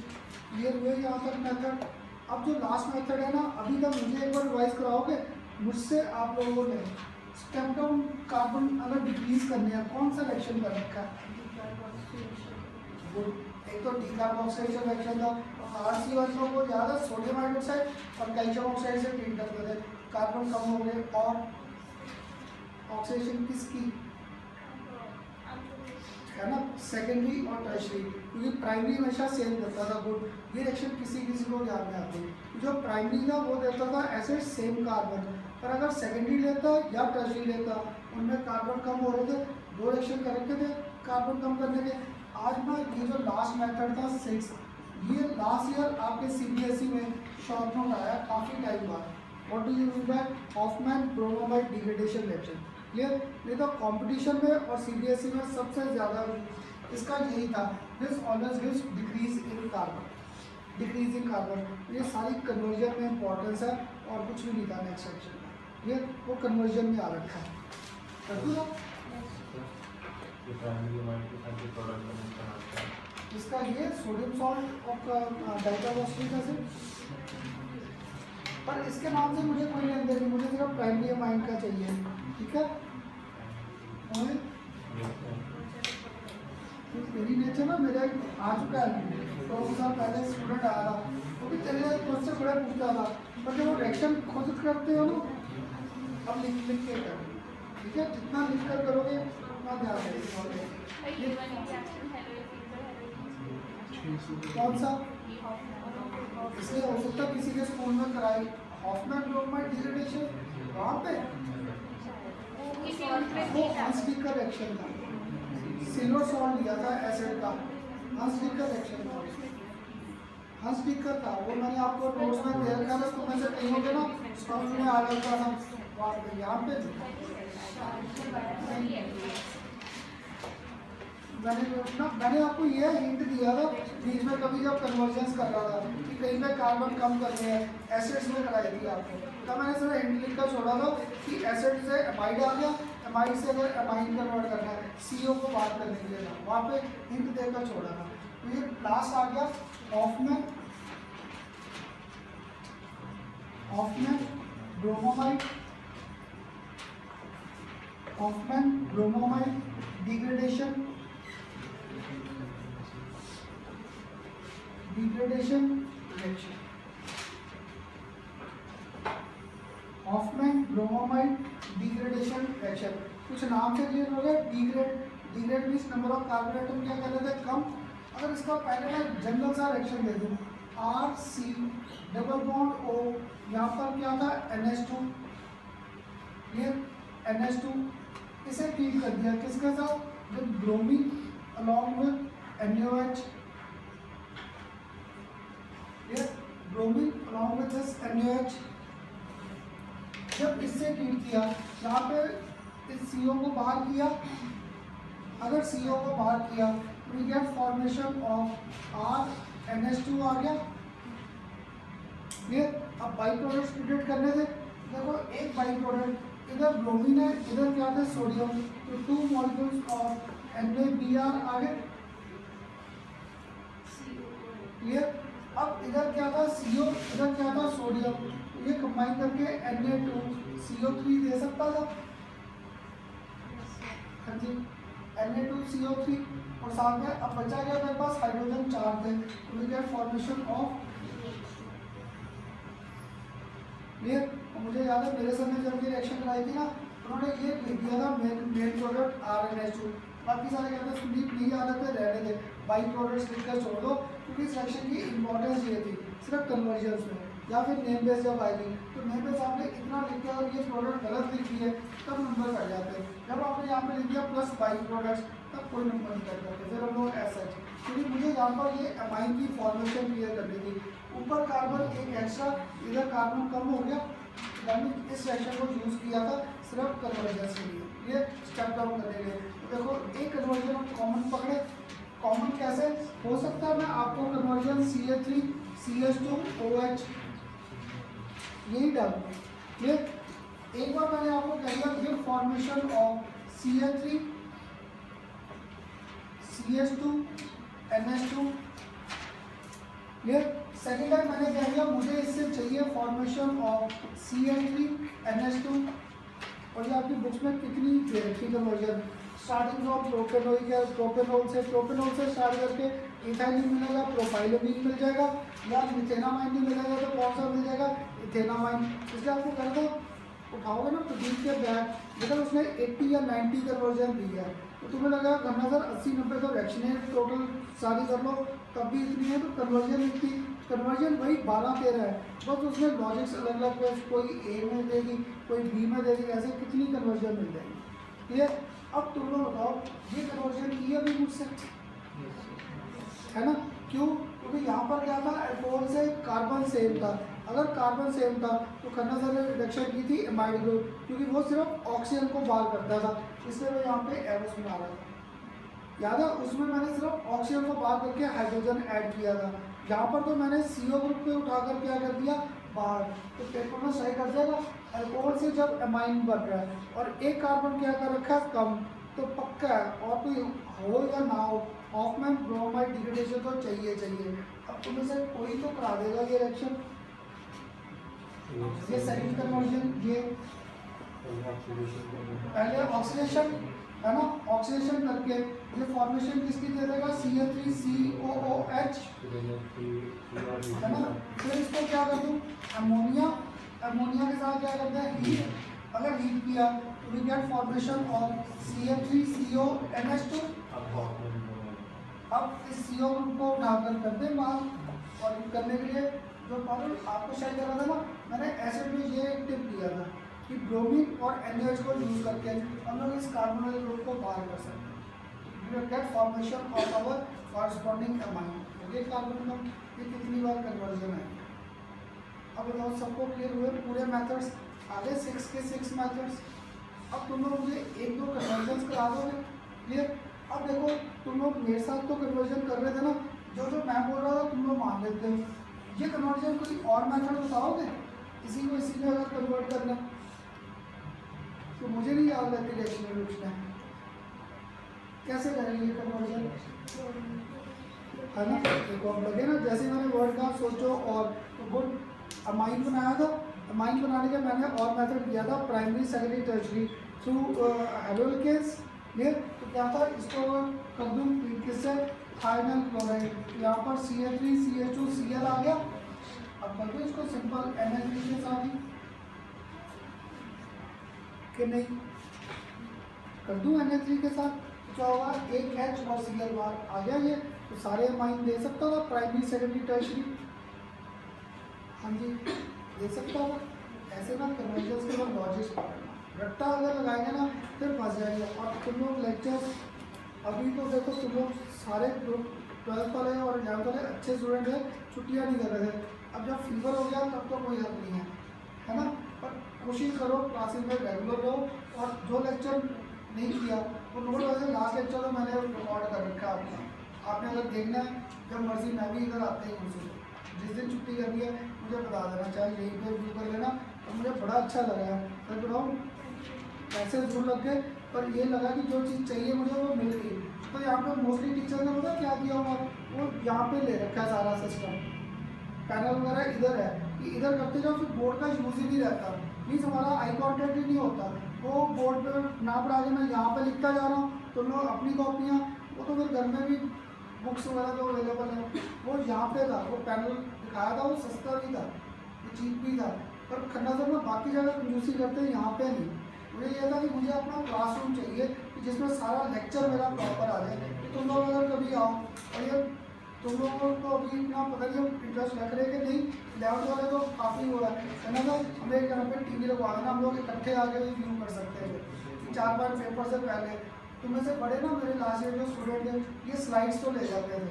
A: क्लियर हुए यहाँ तक मेथड। अब जो लास्ट मेथड है ना, अभी तक मुझे एक बार रिवाइज कराओगे मुझसे आप लोगों ने स्टेप डाउन कार्बन अगर डिक्रीज करने हैं कौन सा रिएक्शन कर रखा है? एक तो डीकार्बोक्सिलेशन रिएक्शन था, RC1 को ज़्यादा सोडियम हाइड्रोक्साइड और कैल्शियम ऑक्साइड से ट्रीट करते थे, कार्बन कम हो गए, और ऑक्सीडेशन किसकी है ना, सेकेंडरी और टर्शरी, क्योंकि प्राइमरी हमेशा सेम करता था गुड, ये रिएक्शन किसी किसी को ध्यान में आती है। जो प्राइमरी था वो देता था एसिड सेम कार्बन, पर अगर सेकेंडरी लेता या टर्शरी लेता उनमें कार्बन कम हो रहे थे, दो रिएक्शन कर रखे थे कार्बन कम करने के। आज ना ये जो लास्ट मेथड था 6, ये लास्ट ईयर आपके CBSE में शॉर्ट नोट आया काफ़ी टाइम बाद, what do you mean bye Hoffmann bromamide degradation reaction. Clear? नहीं तो कंपटीशन में और CBSE में सबसे ज़्यादा इसका यही था, this always gives decrease in carbon, decrease in carbon. ये सारी कन्वर्जन में इंपॉर्टेंस है और कुछ भी नहीं था नेक्स्ट सेक्शन में, ये वो कन्वर्जन में आ रखा है। कर दूँ इसका ये सोडियम सॉल्ट और डाइकार्बोक्सिलिक एसिड, पर इसके नाम से मुझे कोई लेन देन नहीं, मुझे सिर्फ प्राइमरी अमाइन का चाहिए, ठीक है? मेरी नेचर ना मेरा आ चुका है, तो उस साल पहले स्टूडेंट आया था, वो भी तेरे मुझसे बड़ा पूछता था, पर जब वो रिएक्शन खुद करते हो ना, अब लिख लिख के करो, ठीक है? जितना लिख कर करोगे उतना ध्यान रखोगे। कौन सा? इसलिए हो सकता किसी के स्कूल में कराई हॉफमैन ब्रोमाइड डिग्रेडेशन, वहाँ पे वो अनस्टिकर रिएक्शन था, सिल्वर सॉल्ट लिया था एसिड का, अनस्टिकर रिएक्शन था, अनस्टिकर था वो, मैंने आपको नोट्स में तैयार किया था, तो मैं से नहीं होगा ना स्कूल में आ जाता था वहाँ पे, यहाँ पे मैंने आपको ये हिंट दिया था बीच में कभी जब कन्वर्जेंस कर रहा था कि कहीं पे कार्बन कम करने हैं, एसिड्स में कराई थी आपको, तब मैंने सिर्फ हिंट लिख कर छोड़ा था कि एसिड से एमाइड आ गया, एमाइड से अगर एमाइन कन्वर्ट करना है CO को बात करने के लिए था, वहाँ पे हिंट देकर छोड़ा था। तो ये लास्ट आ गया Hoffmann bromamide degradation reaction, Hoffmann bromamide degradation reaction. कुछ नाम से क्लियर हो गया, degrade means number of carbon atom क्या कर रहे थे कम। अगर इसका पहले मैं जनरल सा रिएक्शन दे दूँ, RC डबल बॉन्ड O, यहाँ पर क्या था NH2, ये NH2, इसे ट्रीट कर दिया किसके साथ, with bromine along with NaOH, ये bromine along with this NaOH। जब इससे ट्रीट किया, यहाँ पे इस CO को बाहर किया, अगर CO को बाहर किया we get formation of RNH2 आ गया। ये अब बाई प्रोडक्ट स्प्लिट करने से देखो, एक बाई प्रोडक्ट इधर ब्रोमीन है, इधर क्या था सोडियम, तो 2 मॉलिक्यूल्स ऑफ NaBr आ गए। क्लियर? अब इधर क्या था CO, इधर क्या था सोडियम, ये कंबाइन करके Na2CO3 दे सकता था। हाँ जी, Na2CO3, और साथ में अब बचा गया मेरे पास हाइड्रोजन 4 थे, तो we get formation of, clear? मुझे याद है मेरे सर ने जब ये रिएक्शन कराई थी ना, उन्होंने ये लिख दिया था मेन प्रोडक्ट RNH2, बाकी सारे कहते हैं स्लीप नहीं आ रहे थे, रहने थे, बाई प्रोडक्ट्स लिखकर छोड़ दो, क्योंकि सेक्शन की इंपॉर्टेंस ये थी सिर्फ कन्वर्जन्स में। या फिर नेम बेस जब आएगी तो नेम बेस आपने इतना लिख दिया और ये प्रोडक्ट गलत लिखी है तब नंबर कट जाते हैं। जब आपने यहाँ पे लिख दिया प्लस बाई प्रोडक्ट्स तब कोई नंबर नहीं कट जाते, फिर हम लोग ऐसा है। क्योंकि मुझे यहाँ पर ये अमाइन की फॉर्मेशन क्लियर करनी थी, ऊपर कार्बन एक एक्स्ट्रा, इधर कार्बन कम हो गया, यानी इस सेक्शन को यूज़ किया था सिर्फ कन्वर्जन्स के लिए, ये स्टेप डाउन करने के लिए। तो देखो एक कन्वर्जन हम कॉमन पकड़े, कॉमन कैसे हो सकता है, मैं आपको कन्वर्जन CH3 CH2 OH यही डालूंगा। ये एक बार मैंने आपको कह दिया फिर formation of CH3 CH2 NH2, ये सेकेंड टाइम मैंने कह दिया मुझे इससे चाहिए फॉर्मेशन ऑफ CH3 NH2, और ये आपकी बुक्स में कितनी दे रखी कन्वर्जन, स्टार्टिंग ऑफ प्रोपेनॉल से स्टार्ट करके इथाइलिन मिलेगा, प्रोपाइलोमीन मिल जाएगा, या मिथेनामाइन नहीं मिलेगा तो कौन सा मिल जाएगा, इथेनामाइन। इसलिए आपको कर दो उठाओगे ना प्रदीप के बैग लेकिन उसने 80 या 90 कन्वर्जन दी है, तो तुम्हें लगा करना सर 80-90 तो वैक्सीनेट टोटल सारी कर लो, तब भी इतनी है, तो कन्वर्जन इतनी, कन्वर्जन वही 12-13 है, बस उसमें लॉजिक्स अलग अलग है, कोई A में देगी कोई B में देगी, ऐसे कितनी कन्वर्जन मिल जाएगी। ये अब तुम लोग बताओ ये कन्वर्जन की अभी मुझसे है ना, क्यों, क्योंकि यहाँ पर क्या था, अल्कोहल से कार्बन सेम था, अगर कार्बन सेम था तो खन्ना सर ने रिडक्शन की थी एमाइड ग्रुप, क्योंकि वो सिर्फ ऑक्सीजन को बाहर करता था, इसलिए मैं यहाँ पे एरोस बना रहा था, याद है, उसमें मैंने सिर्फ ऑक्सीजन को बाहर करके हाइड्रोजन ऐड किया था। यहाँ पर तो मैंने CO ग्रुप पे उठाकर क्या कर दिया बाहर, तो पेपर में सही कर देगा। अल्कोहल से जब एमाइन बन रहा है और एक कार्बन क्या कर रखा है कम, तो पक्का है, और कोई हो या ना हो हॉफमैन ब्रोमाइड डिग्रेडेशन तो चाहिए। अब तुम्हें से कोई तो करा देगा ये रिएक्शन, ये सेकंड कन्वर्जन, ये पहले ऑक्सीडेशन है ना, ऑक्सीडेशन करके ये फॉर्मेशन किसकी दे देगा, CH3COOH है ना। फिर इसको क्या कर दूँ, अमोनिया, अमोनिया के साथ क्या करते हैं हीट, अगर हीट किया तो we get formation of CH3CONH2। अब इस CO ग्रुप को उठाकर कर दें बाहर, और करने के लिए जो प्रॉब्लम आपको शायद करा था ना, मैंने एसिड में ये टिप दिया था कि ब्रोमीन और NaOH को यूज करके हम लोग इस कार्बोनिल ग्रुप को बाहर कर सकते हैं, we get formation of our corresponding amine. Okay, carbon का ये कितनी बार कन्वर्जन है। अब बताओ सबको क्लियर हुए पूरे मेथड्स, आगे 6 के 6 मेथड्स। अब तुम लोग मुझे 1-2 कन्वर्जन करा दोगे क्लियर। अब देखो तुम लोग मेरे साथ तो कन्वर्जन कर रहे थे ना, जो मैं बोल रहा था तुम लोग मान लेते हो, ये कन्वर्जन कोई और मेथड बताओगे इसी को इसी में अगर कन्वर्ट करना, तो मुझे नहीं याद रहती रिएक्शन में कैसे करेंगे कन्वर्जन, है ना। देखो अब लगे ना, जैसे मैंने वर्ड का सोचो और तो गुड अमाइन बनाया था, अमाइन बनाने का मैंने और मेथड किया था प्राइमरी सेकेंडरी टर्शरी थ्रू हेलोकेस ये, तो क्या था इसको कर दूँ किससे, थायनल क्लोराइड, यहाँ पर CH3 CH2 Cl आ गया। अब कर दो इसको सिंपल NH3 के साथ ही कि नहीं, कर दूँ NH3 के साथ, क्या होगा एक H और Cl बार आ गया, ये तो सारे अमाइन दे सकता था प्राइमरी सेकेंडरी टर्शरी, हाँ जी दे सकता था। ऐसे ना कन्वर्जन के बाद लॉजिक्स पकड़ना, रट्टा अगर लगाएंगे ना फिर फंस जाएंगे। और तुम लोग लेक्चर्स अभी तो देखो तुम लोग सारे ग्रुप 12th वाले और 11th वाले अच्छे स्टूडेंट हैं, छुट्टियाँ नहीं कर रहे थे, अब जब फीवर हो गया तब तो कोई हल नहीं है ना। पर कोशिश करो क्लासेस में रेगुलर रहो, और जो लेक्चर नहीं किया वो नोट, वैसे लास्ट लेक्चर तो मैंने रिकॉर्ड कर रखा है आपने अगर देखना है जब मर्जी, मैं भी इधर आते ही हूँ, जिस दिन छुट्टी करनी है मुझे बता देना, चाहे यहीं पे व्यू कर लेना। तो मुझे बड़ा अच्छा लगा है, मैं बताऊँ पैसे जरूर लग गए, पर ये लगा कि जो चीज़ चाहिए मुझे वो मिल गई। तो यहाँ पे मोस्टली टीचर ने पता क्या किया होगा, वो यहाँ पे ले रखा है सारा सिस्टम, पैनल वगैरह इधर है कि इधर करते जाओ, फिर बोर्ड का यूज़ ही नहीं रहता, मीन्स हमारा आई कॉन्टेक्ट ही नहीं होता। वो बोर्ड पर ना पढ़ा के मैं यहाँ पे लिखता जा रहा हूँ, तो लोग अपनी कॉपियाँ, वो तो फिर घर में भी बुक्स वगैरह जो अवेलेबल है वो यहाँ पे था, वो पैनल दिखाया था, वो सस्ता भी था, वो चीप भी था। पर खन्ना सर में बाकी जगह कंजूसी करते हैं, यहाँ पे नहीं, मुझे ये था कि मुझे अपना क्लासरूम चाहिए कि जिसमें सारा लेक्चर मेरा प्रॉपर आ जाए। तो तुम लोग अगर कभी आओ और ये तुम लोगों को अभी इतना पता नहीं इंटरेस्ट रख रहे कि नहीं, 11th वाले तो काफ़ी हुआ है ना, तो हमें यहाँ पे टीवी लगवा देना, हम लोग इकट्ठे आके व्यू कर सकते हैं 4-5 पेपर से पहले। तो में से बड़े ना मेरे लास्ट ईयर जो स्टूडेंट हैं ये स्लाइड्स तो ले जाते थे,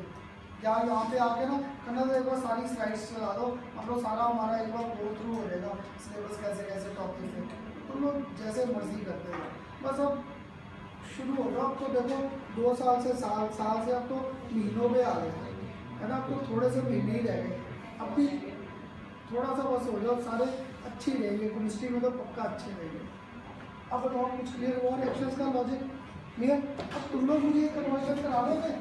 A: या यहाँ पे आके ना करना तो एक बार सारी स्लाइड्स चला दो, हम लोग सारा हमारा एक बार गो थ्रू हो जाएगा सिलेबस कैसे कैसे टॉपिक है, तुम लोग जैसे मर्जी करते हो। बस अब शुरू हो जाओ, अब तो देखो 2 साल से साल से अब तो महीनों में आ गए है ना, अब तो थोड़े से महीने ही रह गए, अब भी थोड़ा सा बस हो जाओ, सारे अच्छी रहेंगे, केमिस्ट्री में तो पक्का अच्छे रहेंगे। अब बताओ कुछ क्लियर हुआ रिएक्शंस का लॉजिक क्लियर? अब तुम लोग मुझे कन्वर्जन करा दोगे?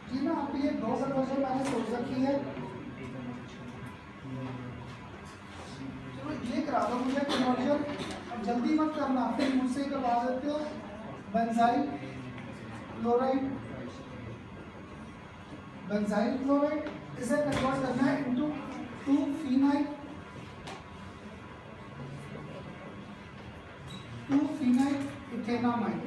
A: जी ना, अब ये 2 कन्वर्जन मैंने सोच रखी है, चलो ये करा दो मुझे कन्वर्जन। अब जल्दी मत करना, फिर मुझसे ही करवा देते हो। बेंजाइल क्लोराइड, बेंजाइल क्लोराइड इसे कन्वर्ट करना है इनटू 2-फिनाइल 2-फिनाइल इथेनामाइड,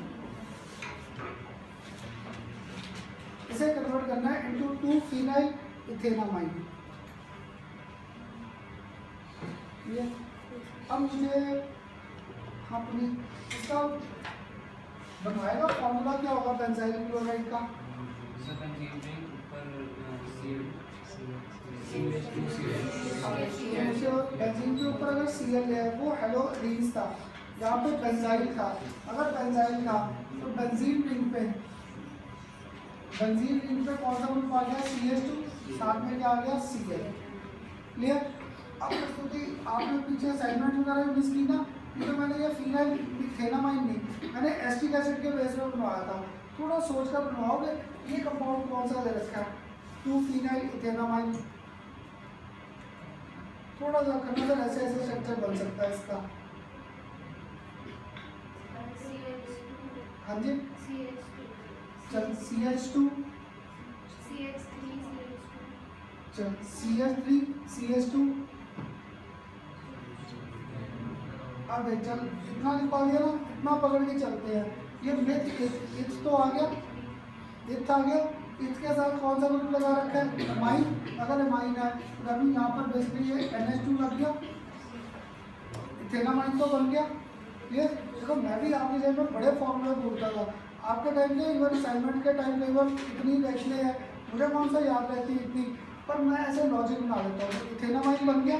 A: इसे कन्वर्ट करना है इनटू 2-फिनाइल इथेनामाइड। ये अब मुझे अपनी इसका बनवाएगा फॉर्मूला क्या होगा बेंजाइल क्लोराइड का? बेंजीन के ऊपर अगर Cl है, वो हेलोरीन्स था, यहाँ पे बेंजाइल था, अगर बेंजाइल था तो बेंजीन रिंग पे कौन सा ग्रुप आ गया? CH2, साथ में क्या आ गया? Cl। क्लियर? अब प्रस्तुति आपने पीछे असाइनमेंट वगैरह मिस की ना, ये तो मैंने ये फिनाइल इथेनामाइड नहीं, मैंने एसिटिक एसिड के बेस पर बनवाया था, थोड़ा सोच कर बनवाओगे। ये कंपाउंड कौन सा दे रखा है? 2-फिनाइल इथेनामाइड। थोड़ा सा करना सर, ऐसे ऐसे स्ट्रक्चर बन सकता है इसका। हाँ जी, चल CH2, चल CH3 CH2। अब चल इतना लिखवा दिया ना, इतना पकड़ के चलते हैं। ये मिथ इथ तो आ गया, इथ आ गया, इसके साथ कौन सा ग्रुप लगा रखा है? अमाइन। अगर अमाइन है तो अभी यहाँ पर बेसिकली ये NH2 लग गया, इथेनामाइन तो बन गया। ये देखो मैं भी आपके टाइम में बड़े फॉर्मूले बोलता था, आपके टाइम में इवन असाइनमेंट के टाइम में इवन इतनी रिएक्शनें हैं, मुझे कौन सा याद रहती है इतनी, पर मैं ऐसे लॉजिक बना लेता हूँ। इथेनामाइन बन गया,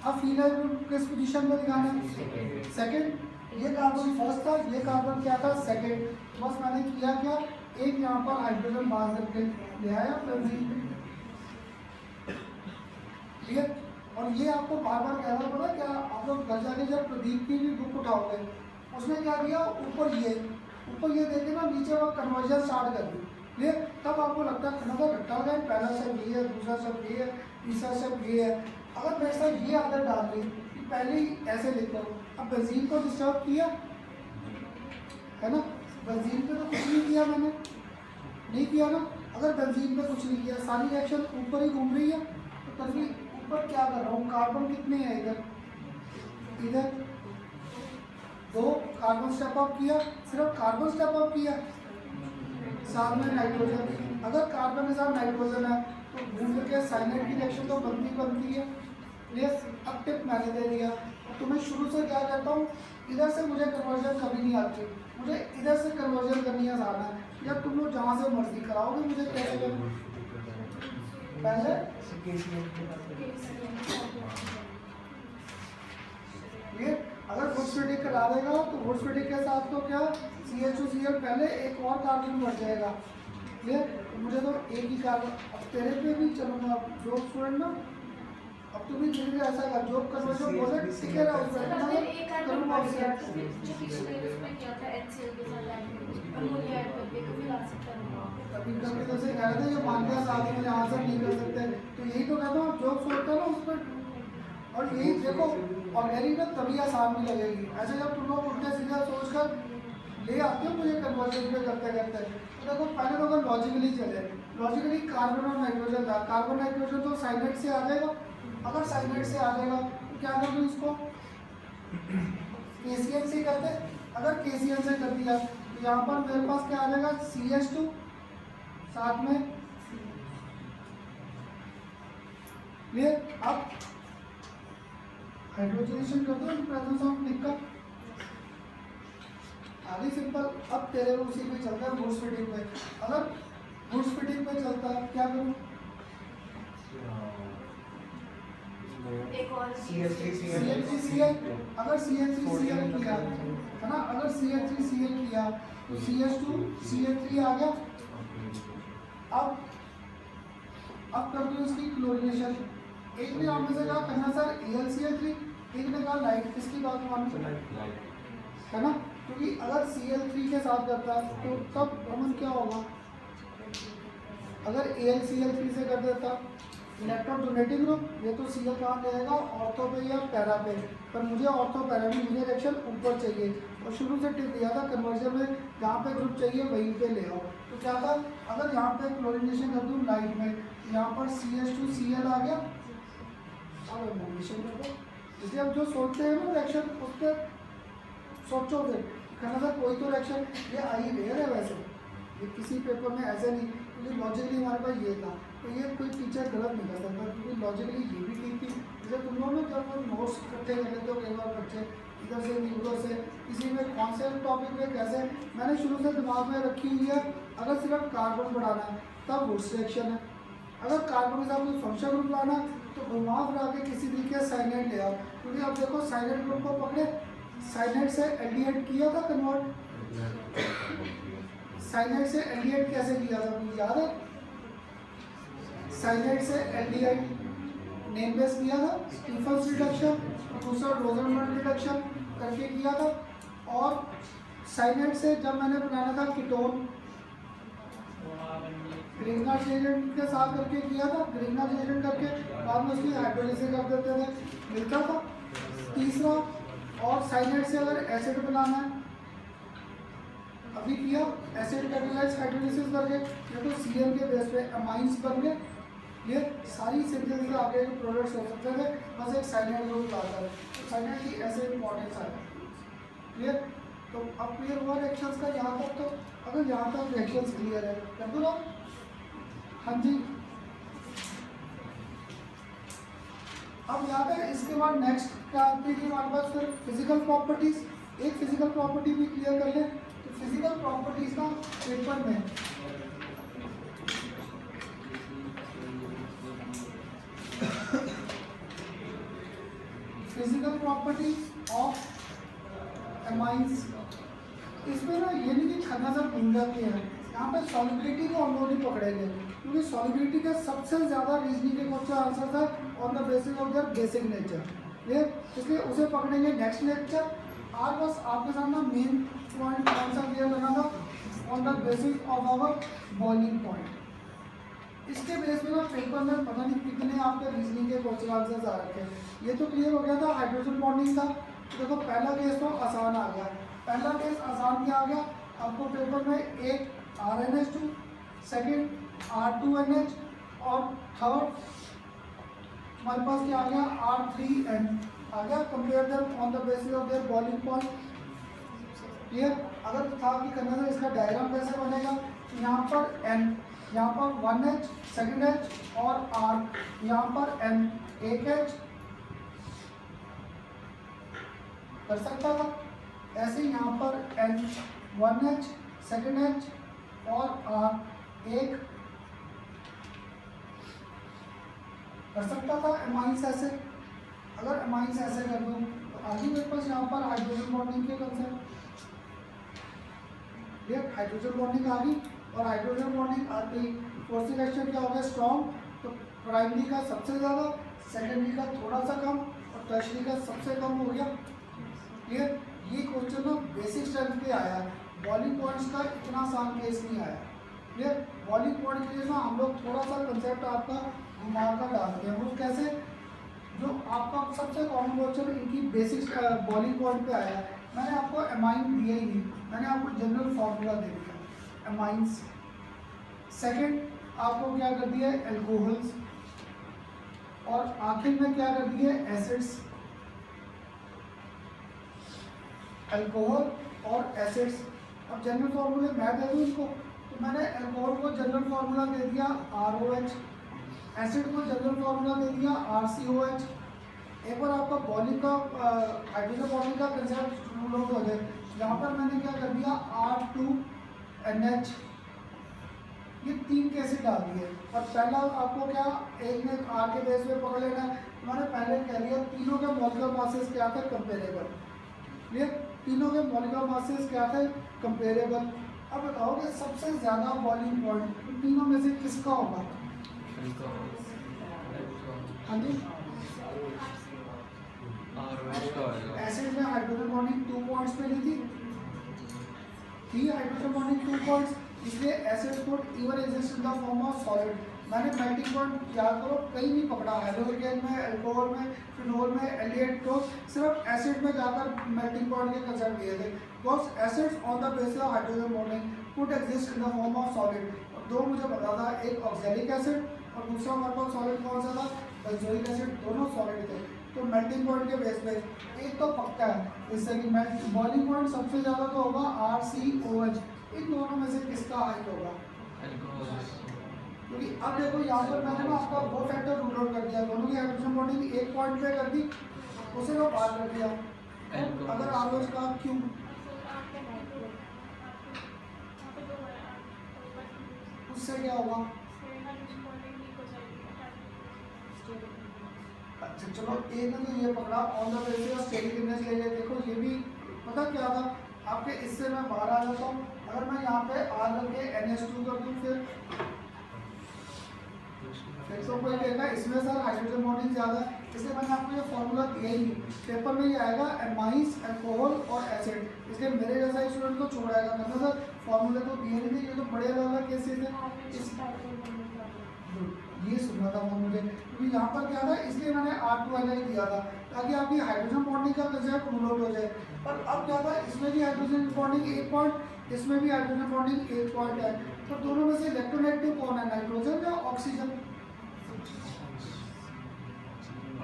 A: अब फिनाइल ग्रुप किस पोजीशन में दिखाना है? सेकंड। ये कार्बन फर्स्ट था, ये कार्बन क्या था? सेकंड। बस मैंने किया क्या, एक यहाँ पर हाइड्रोजन बाहर करके ले आया बेंजीन पे। ठीक है, और ये आपको बार बार कहना पड़ा, क्या आप लोग घर जाके जब प्रदीप की भी बुक उठाओगे उसमें क्या किया, ऊपर ये देखे ना, नीचे वो कन्वर्जन स्टार्ट कर दी, ये तब आपको लगता है मतलब घट्टा गया, पहला शब्द ये है, दूसरा शब्द ये है, तीसरा शब्द ये है। अगर मेरे साथ ये आदत डाल दी कि पहले ही ऐसे लिख लो, अब बेंजीन को डिस्टर्ब किया है ना, बेंजीन पे तो कुछ नहीं किया मैंने, नहीं किया ना। अगर बेंजीन पे कुछ नहीं किया, सारी रिएक्शन ऊपर ही घूम रही है, तो तभी ऊपर क्या कर रहा हूँ, कार्बन कितने हैं इधर 2 कार्बन स्टेप अप किया, सिर्फ कार्बन स्टेप अप किया, साथ में नाइट्रोजन। अगर कार्बन के साथ नाइट्रोजन है तो घूम के साइनाइड की रिएक्शन तो बनती है। यस, अब टिप मैंने दे दिया। तो मैं शुरू से क्या करता हूँ, इधर से मुझे कन्वर्जन कभी नहीं आती, मुझे इधर से कन्वर्जन करनी आसान है, या तुम लोग जहाँ से मर्जी कराओगे मुझे कैसे करना। पहले ये अगर वुड्स-फिटिक करा देगा तो वुड्स-फिटिक के साथ तो क्या CH2Cl पहले एक और कार्बन बढ़ जाएगा। क्लियर? मुझे तो एक ही कार्बन, अब तेरे पे भी चलूँगा जो स्टूडेंट ना, अब तुम भी धीरे धीरे ऐसा कर, जो कन्वर्जन बोले ठीक है ना, करूँगा उससे। कभी कभी तो से कह रहे थे जो मानते हैं साथ में यहाँ से नहीं कर सकते, तो यही तो कहता हूँ जो सोचता है ना उस पर। और यही देखो ऑर्गेनिक में तभी आसान भी लगेगी, ऐसे जब तुम लोग उल्टे सीधा सोच कर ले आते हो मुझे कन्वर्जन पे करते करते, तो देखो पहले तो अगर लॉजिकली चले, लॉजिकली कार्बन और नाइट्रोजन था, कार्बन नाइट्रोजन तो साइनाइड से आ जाएगा, अगर साइनाइड से आ जाएगा तो क्या कर दूँ इसको, KCl से करते। अगर KCl से कर दिया तो यहाँ पर मेरे पास क्या आ जाएगा, CH2 साथ में क्लियर। अब हाइड्रोजनेशन कर दो इन प्रेजेंस ऑफ निकल, आगे सिंपल। अब तेरे को उसी पे चलता है वुड्स फिटिंग पे। अगर वुड्स फिटिंग पे चलता है क्या करूँ, CH3Cl। अगर CH3Cl किया है ना, अगर CH3Cl किया तो CH2CH3 आ गया। अब कर दो इसकी क्लोरीनेशन। एक ने आप में से कहा करना सर AlCl3, एक ने कहा लाइट, किसकी बात मानो है ना, क्योंकि अगर Cl3 के साथ करता है तो तब कॉमन क्या होगा, अगर AlCl3 से कर देता इलेक्ट्रॉन डोनेटिंग ग्रुप, ये तो Cl कहाँ लेगा, ऑर्थो पे या पैरा पे, पर मुझे ऑर्थो पैरा में मुझे रिएक्शन ऊपर चाहिए और शुरू से टिप दिया था कन्वर्जन में जहाँ पे ग्रुप चाहिए वहीं पे ले आओ। तो क्या था, अगर यहाँ पे क्लोरीनेशन कर दूँ लाइट में, यहाँ पर CH2Cl आ गया, अब एलिमिनेशन कर दो। इसलिए अब जो सोचते हैं ना रिएक्शन, उस पर सोचो फिर कहना था कोई तो रिएक्शन ये आई रेयर है वैसे, ये किसी पेपर में ऐसे नहीं, क्योंकि लॉजिकली हमारे पास ये था, तो ये कोई टीचर गलत नहीं कर सकता, क्योंकि लॉजिकली ये भी ठीक थी। जैसे तुम लोग ना जब नोट्स इकट्ठे कर लेते हो कई बार बच्चे इधर से उधर से, किसी में कॉन्सेप्ट टॉपिक में कैसे, मैंने शुरू से दिमाग में रखी हुई है, अगर सिर्फ कार्बन बढ़ाना है तब वुड्स रिएक्शन है, अगर कार्बन के साथ कोई फंक्शन ग्रुप लाना तो घुमा फिरा के किसी तरीके से साइनाइड ले आओ, क्योंकि अब देखो साइनाइड ग्रुप को पकड़े, साइनाइड से एल्डिहाइड किया था कन्वर्ट, साइनाइड से एल्डिहाइड कैसे किया था मुझे याद है, साइनाइड से एल्डिहाइड नेम बेस किया था, स्टीफन्स रिडक्शन, दूसरा रोजनबर्ग रिडक्शन करके किया था, और साइनाइड से जब मैंने बनाना था कीटोन ग्रिग्नाच एजेंट के साथ करके किया था, ग्रिग्नाच एजेंट करके बाद में उसकी हाइड्रोलिसिस कर देते थे, मिलता था। तीसरा, और साइनाइड से अगर एसिड बनाना है अभी किया, एसिड कैटालाइज हाइड्रोलिसिस करके, या तो Cl के बेस पे अमाइंस बन गए, ये सारी सिंथेसिस के आगे जो प्रोडक्ट्स हो सकते थे, बस एक साइनाइड ग्रुप लाता है, तो साइनाइड की ऐसे इंपॉर्टेंस है। क्लियर, तो अब क्लियर हुआ रिएक्शंस का यहाँ तक। तो अगर यहाँ तक रिएक्शंस क्लियर है कर दो ना, हाँ जी। अब यहाँ पे इसके बाद नेक्स्ट क्या आती है हमारे पास, फिर फिजिकल प्रॉपर्टीज। एक फिजिकल प्रॉपर्टी भी क्लियर कर ले, तो फिजिकल प्रॉपर्टीज का पेपर में फिजिकल प्रॉपर्टीज ऑफ एमाइंस, इसमें ना ये नहीं कि खन्ना सब भूल जाते हैं, यहाँ पे सॉलिबिलिटी को हम लोग नहीं पकड़ेंगे, क्योंकि सॉलिबिलिटी का सबसे ज़्यादा रीजनिंग के क्वेश्चन आंसर था on the basis of their basic nature, ये इसलिए उसे पकड़ेंगे नेक्स्ट लेक्चर। आज बस आपके सामने मेन पॉइंट कौन सा क्लियर करना था, on the basis of our boiling point. इसके बेस में ना पेपर में पता नहीं कितने आपके रीजनिंग के क्वेश्चन आंसर्स आ रखे हैं। ये तो क्लियर हो गया था हाइड्रोजन बॉन्डिंग का, तो देखो पहला केस तो आसान आ गया, पहला केस आसान क्या आ गया आपको पेपर में, एक RNH2, सेकेंड R2NH, और थर्ड हमारे पास क्या आ गया R3N आ गया। Compare them on the basis of there boiling point. Clear, अगर था कि करना था इसका डायग्राम कैसे बनेगा, यहाँ पर N, यहाँ पर 1H, सेकेंड H और R, यहाँ पर N, एक H कर सकता था, ऐसे यहाँ पर N, 1H, सेकेंड H और R, एक कर सकता था। एमाइंस ऐसे, अगर एमाइंस ऐसे कर दूँ तो आगे मेरे पास यहाँ पर हाइड्रोजन बॉन्डिंग के कंसेप्ट, हाइड्रोजन बॉन्डिंग आ गई, और हाइड्रोजन बॉन्डिंग आती फोर्स रिएक्शन क्या हो गया स्ट्रॉन्ग, तो प्राइमरी का सबसे ज़्यादा, सेकेंडरी का थोड़ा सा कम और टर्शरी का सबसे कम हो गया। क्लियर, ये क्वेश्चन ना बेसिक स्ट्रेंथ पे आया है, बॉइलिंग पॉइंट्स का इतना आसान केस नहीं आया। क्लियर, बॉइलिंग पॉइंट के लिए ना हम लोग थोड़ा सा कंसेप्ट आपका घुमा कर डालते हैं, वो कैसे, जो आपका सबसे कॉमन क्वेश्चन इनकी बेसिक बॉइलिंग पॉइंट पे आया है, मैंने आपको एमाइन दिया ही नहीं, मैंने आपको जनरल फार्मूला दे दिया एमाइंस। सेकेंड आपको क्या कर दिया है, एल्कोहल्स, और आखिर में क्या कर दिए एसिड्स, अल्कोहल और एसिड्स। अब जनरल फार्मूले मैं दे दूँ इसको, तो मैंने अल्कोहल को जनरल फार्मूला दे दिया ROH, एसिड को जनरल फार्मूला दे दिया RCOH। एक बार आपका बॉलिंग का हाइड्रोजन बॉन्डिंग का कंसेप्ट रूल आउट हो जाए, यहाँ पर मैंने क्या कर दिया R2NH, ये 3 कैसे डाल दिए। और पहला आपको क्या एक में R के बेस पे पकड़ लेना है, मैंने पहले कह दिया तीनों के मॉलिक्यूलर मासेस क्या थे कंपेरेबल। ये तीनों के मॉलिक्यूलर मासेस क्या थे कंपेरेबल। अब बताओ कि सबसे ज़्यादा बॉइलिंग पॉइंट तीनों में से किसका होगा? हाँ जी, एसिड में हाइड्रोजन बॉन्डिंग 2 पॉइंट्स पे ली थी हाइड्रोजन बॉन्डिंग 2 पॉइंट्स, इसलिए acid code even exist in the form of solid. मैंने मेल्टिंग पॉइंट याद करो कहीं नहीं पकड़ा, हेलोजन में, अल्कोहल में, फिनोल में, एल्डिहाइड को सिर्फ एसिड में जाकर मेल्टिंग पॉइंट के कंसेप्ट दिए थे। Because acids on the basis of hydrogen bonding could exist in the form of solid. और दो मुझे पता था, एक ऑक्सैलिक एसिड और दूसरा हमारे पास सॉलिड कौन सा था बेंजोइक एसिड, दोनों सॉलिड थे। तो मेल्टिंग पॉइंट के बेस पे एक तो पक्का है, इससे कि बॉइलिंग पॉइंट सबसे ज़्यादा तो होगा RCOH। इन दोनों में से किसका हाई होगा? क्योंकि अब देखो यहाँ पर मैंने ना आपका वो फैक्टर रूल आउट कर दिया, दोनों की हाइड्रोजन बॉन्डिंग एक पॉइंट पे कर दी, उसे तो बाहर कर दिया। तो अगर ROH का क्यों, उससे क्या होगा? अच्छा चलो, एक ने तो ये पकड़ा on the basis of steric ले लिया। देखो ये भी पता क्या था आपके, इससे मैं बाहर आ जाता हूँ। अगर मैं यहाँ पे R करके NH2 कर दूँ फिर तो कोई कहेगा इसमें सर हाइड्रोजन बॉन्डिंग ज़्यादा है, इसलिए मैंने आपको ये फॉर्मूला दिया ही नहीं। पेपर में ये आएगा एमाइंस, अल्कोहल और एसिड, इसलिए मेरे जैसा स्टूडेंट को छोड़ाएगा करना सर फॉर्मूले तो दिए नहीं थे, ये तो बड़े अलग अलग केसेस हैं। ये सुनना था वो मुझे, क्योंकि यहाँ पर क्या था इसलिए मैंने R2NH दिया था ताकि आपकी हाइड्रोजन बॉन्डिंग का कंसेप्ट रूल आउट हो जाए। पर अब क्या था, इसमें भी हाइड्रोजन बॉन्डिंग 1 पॉइंट, इसमें भी हाइड्रोजन बॉन्डिंग 1 पॉइंट है। तो दोनों में से इलेक्ट्रोनेगेटिव कौन है, नाइट्रोजन या oxygen?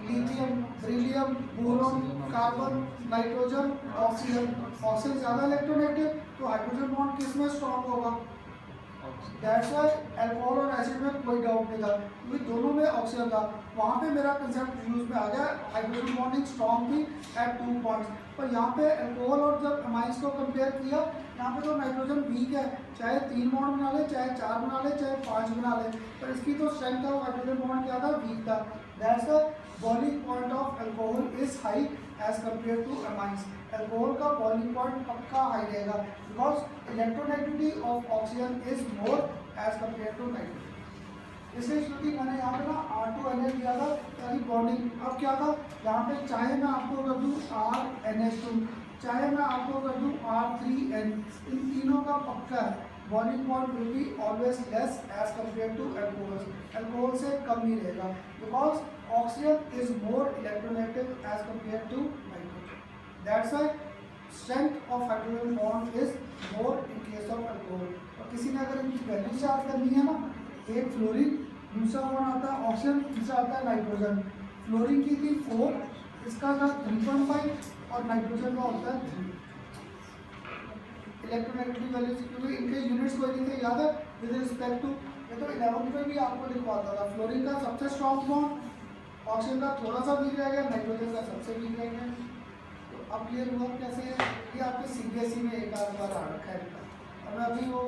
A: Lithium, beryllium, boron, carbon, nitrogen, oxygen. Oxygen ज़्यादा इलेक्ट्रोनेगेटिव, तो हाइड्रोजन बॉन्ड किस में स्ट्रॉन्ग होगा? दैट्स व्हाई अल्कोहल और एसिड में कोई डाउट नहीं था, क्योंकि दोनों में ऑक्सीजन था। वहाँ पे मेरा कंसेप्ट यूज में आ गया, हाइड्रोजन बॉन्डिंग स्ट्रॉन्ग थी एट 2 पॉइंट्स। पर यहाँ पे अल्कोहल और जब अमाइंस को कंपेयर किया, यहाँ पे तो नाइट्रोजन वीक है, चाहे 3 बॉन्ड बना ले, चाहे 4 बना ले, चाहे 5 बना ले, पर इसकी तो स्ट्रेंथ ऑफ हाइड्रोजन बॉन्ड क्या था, वीक था। That's why boiling point of alcohol is high as compared to amines. Alcohol का बॉइलिंग पॉइंट पक्का हाई रहेगा, because electronegativity of oxygen is more as compared to nitrogen. इसलिए क्योंकि मैंने यहाँ पे ना R2NH दिया था ताकि बॉन्डिंग। अब क्या था यहाँ पे, चाहे मैं आपको कर दूँ RNH2, चाहे मैं आपको कर दूँ R3N, इन तीनों का पक्का है boiling point will be always less as compared to alcohol. Alcohol से कम ही रहेगा, because oxygen is more electronegative as compared to nitrogen. That's why strength of hydrogen bond is more in case of alcohol. और किसी ने अगर इनकी value chart करनी है ना, एक फ्लोरीन, दूसरा कौन आता है ऑक्सीजन, तीसरा आता है नाइट्रोजन। फ्लोरीन की थी 4, इसका था 3.5 और नाइट्रोजन का होता है 3। इलेक्ट्रोनेगेटिव वैल्यूज क्योंकि इनके यूनिट्स कोई नहीं थे, याद है विद रिस्पेक्ट टू, ये तो 11th में भी आपको लिखवाता था। फ्लोरीन का सबसे स्ट्रॉन्ग बॉन्ड, ऑक्सीजन का थोड़ा सा वीक रहेगा, नाइट्रोजन का सबसे वीक रहेगा। तो अब क्लियर हुआ कैसे है, ये आपके CBSE में एक आध बार आ रखा है। अब अभी वो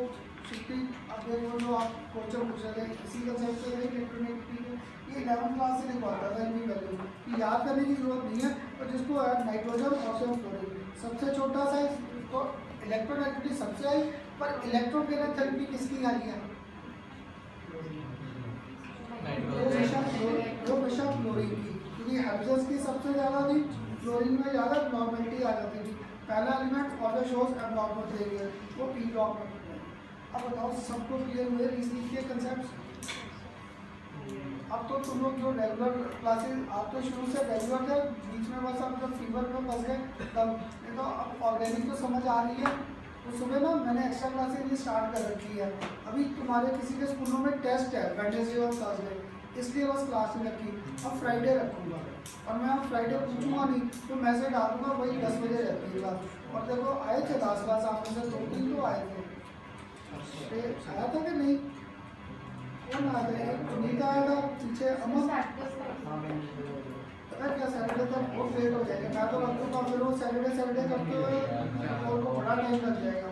A: छुट्टी अब देखो जो आप क्वेश्चन पूछ रहे थे इसी का सेट से इलेक्ट्रोनेगेटिव, ये 11th क्लास से लिखवाता था इनकी वैल्यू कि याद करने की जरूरत नहीं है। और जिसको नाइट्रोजन, ऑक्सीजन, फ्लोरीन सबसे छोटा साइज, तो इलेक्ट्रोनेगेटिविटी सबसे आई, पर इलेक्ट्रोकेनेथेरेपी किसकी आई है? वो हमेशा फ्लोरीन की, क्योंकि हाइड्रोजन की सबसे ज़्यादा थी, फ्लोरीन में ज़्यादा नॉर्मलिटी आ जाती थी। पहला element always shows abnormal behaviour, वो पी ब्लॉक में। अब बताओ सबको क्लियर हुए रीजनिंग के कंसेप्ट? अब तो तुम लोग जो रेगुलर क्लासेस आप तो शुरू से रेगुलर थे, बीच में बस आप जब फीवर में फंस गए तब, नहीं तो अब ऑर्गेनिक तो समझ आ रही है। तो सुबह ना मैंने एक्स्ट्रा क्लासेस ये स्टार्ट कर रखी है। अभी तुम्हारे किसी के स्कूलों में टेस्ट है वेडनेसडे और थर्सडे, इसलिए बस क्लास नहीं रखी। अब फ्राइडे रखूँगा और मैं अब फ्राइडे पूछूंगा नहीं तो मैसेज डालूंगा वही 10 बजे रहती है क्लास। और देखो आए थे 10 क्लास आपने से 2-3 तो आए थे। आया था कि नहीं? कौन आया था? एक पुनीता आया था, पीछे अमन। पता है क्या सैटरडे तक बहुत लेट हो जाएगा। मैं तो रखूँगा फिर वो सैटरडे करते हुए और को बड़ा टाइम लग जाएगा।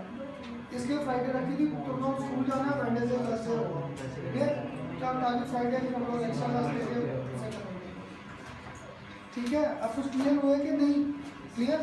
A: इसलिए फ्राइडे रखी थी तो मैं स्कूल जाना है फ्राइडे से घर से होगा। ठीक है, ताकि फ्राइडे की हम लोग एक्स्ट्रा क्लास लेके ऐसे करेंगे। ठीक है, अब कुछ क्लियर हुआ है कि नहीं? क्लियर?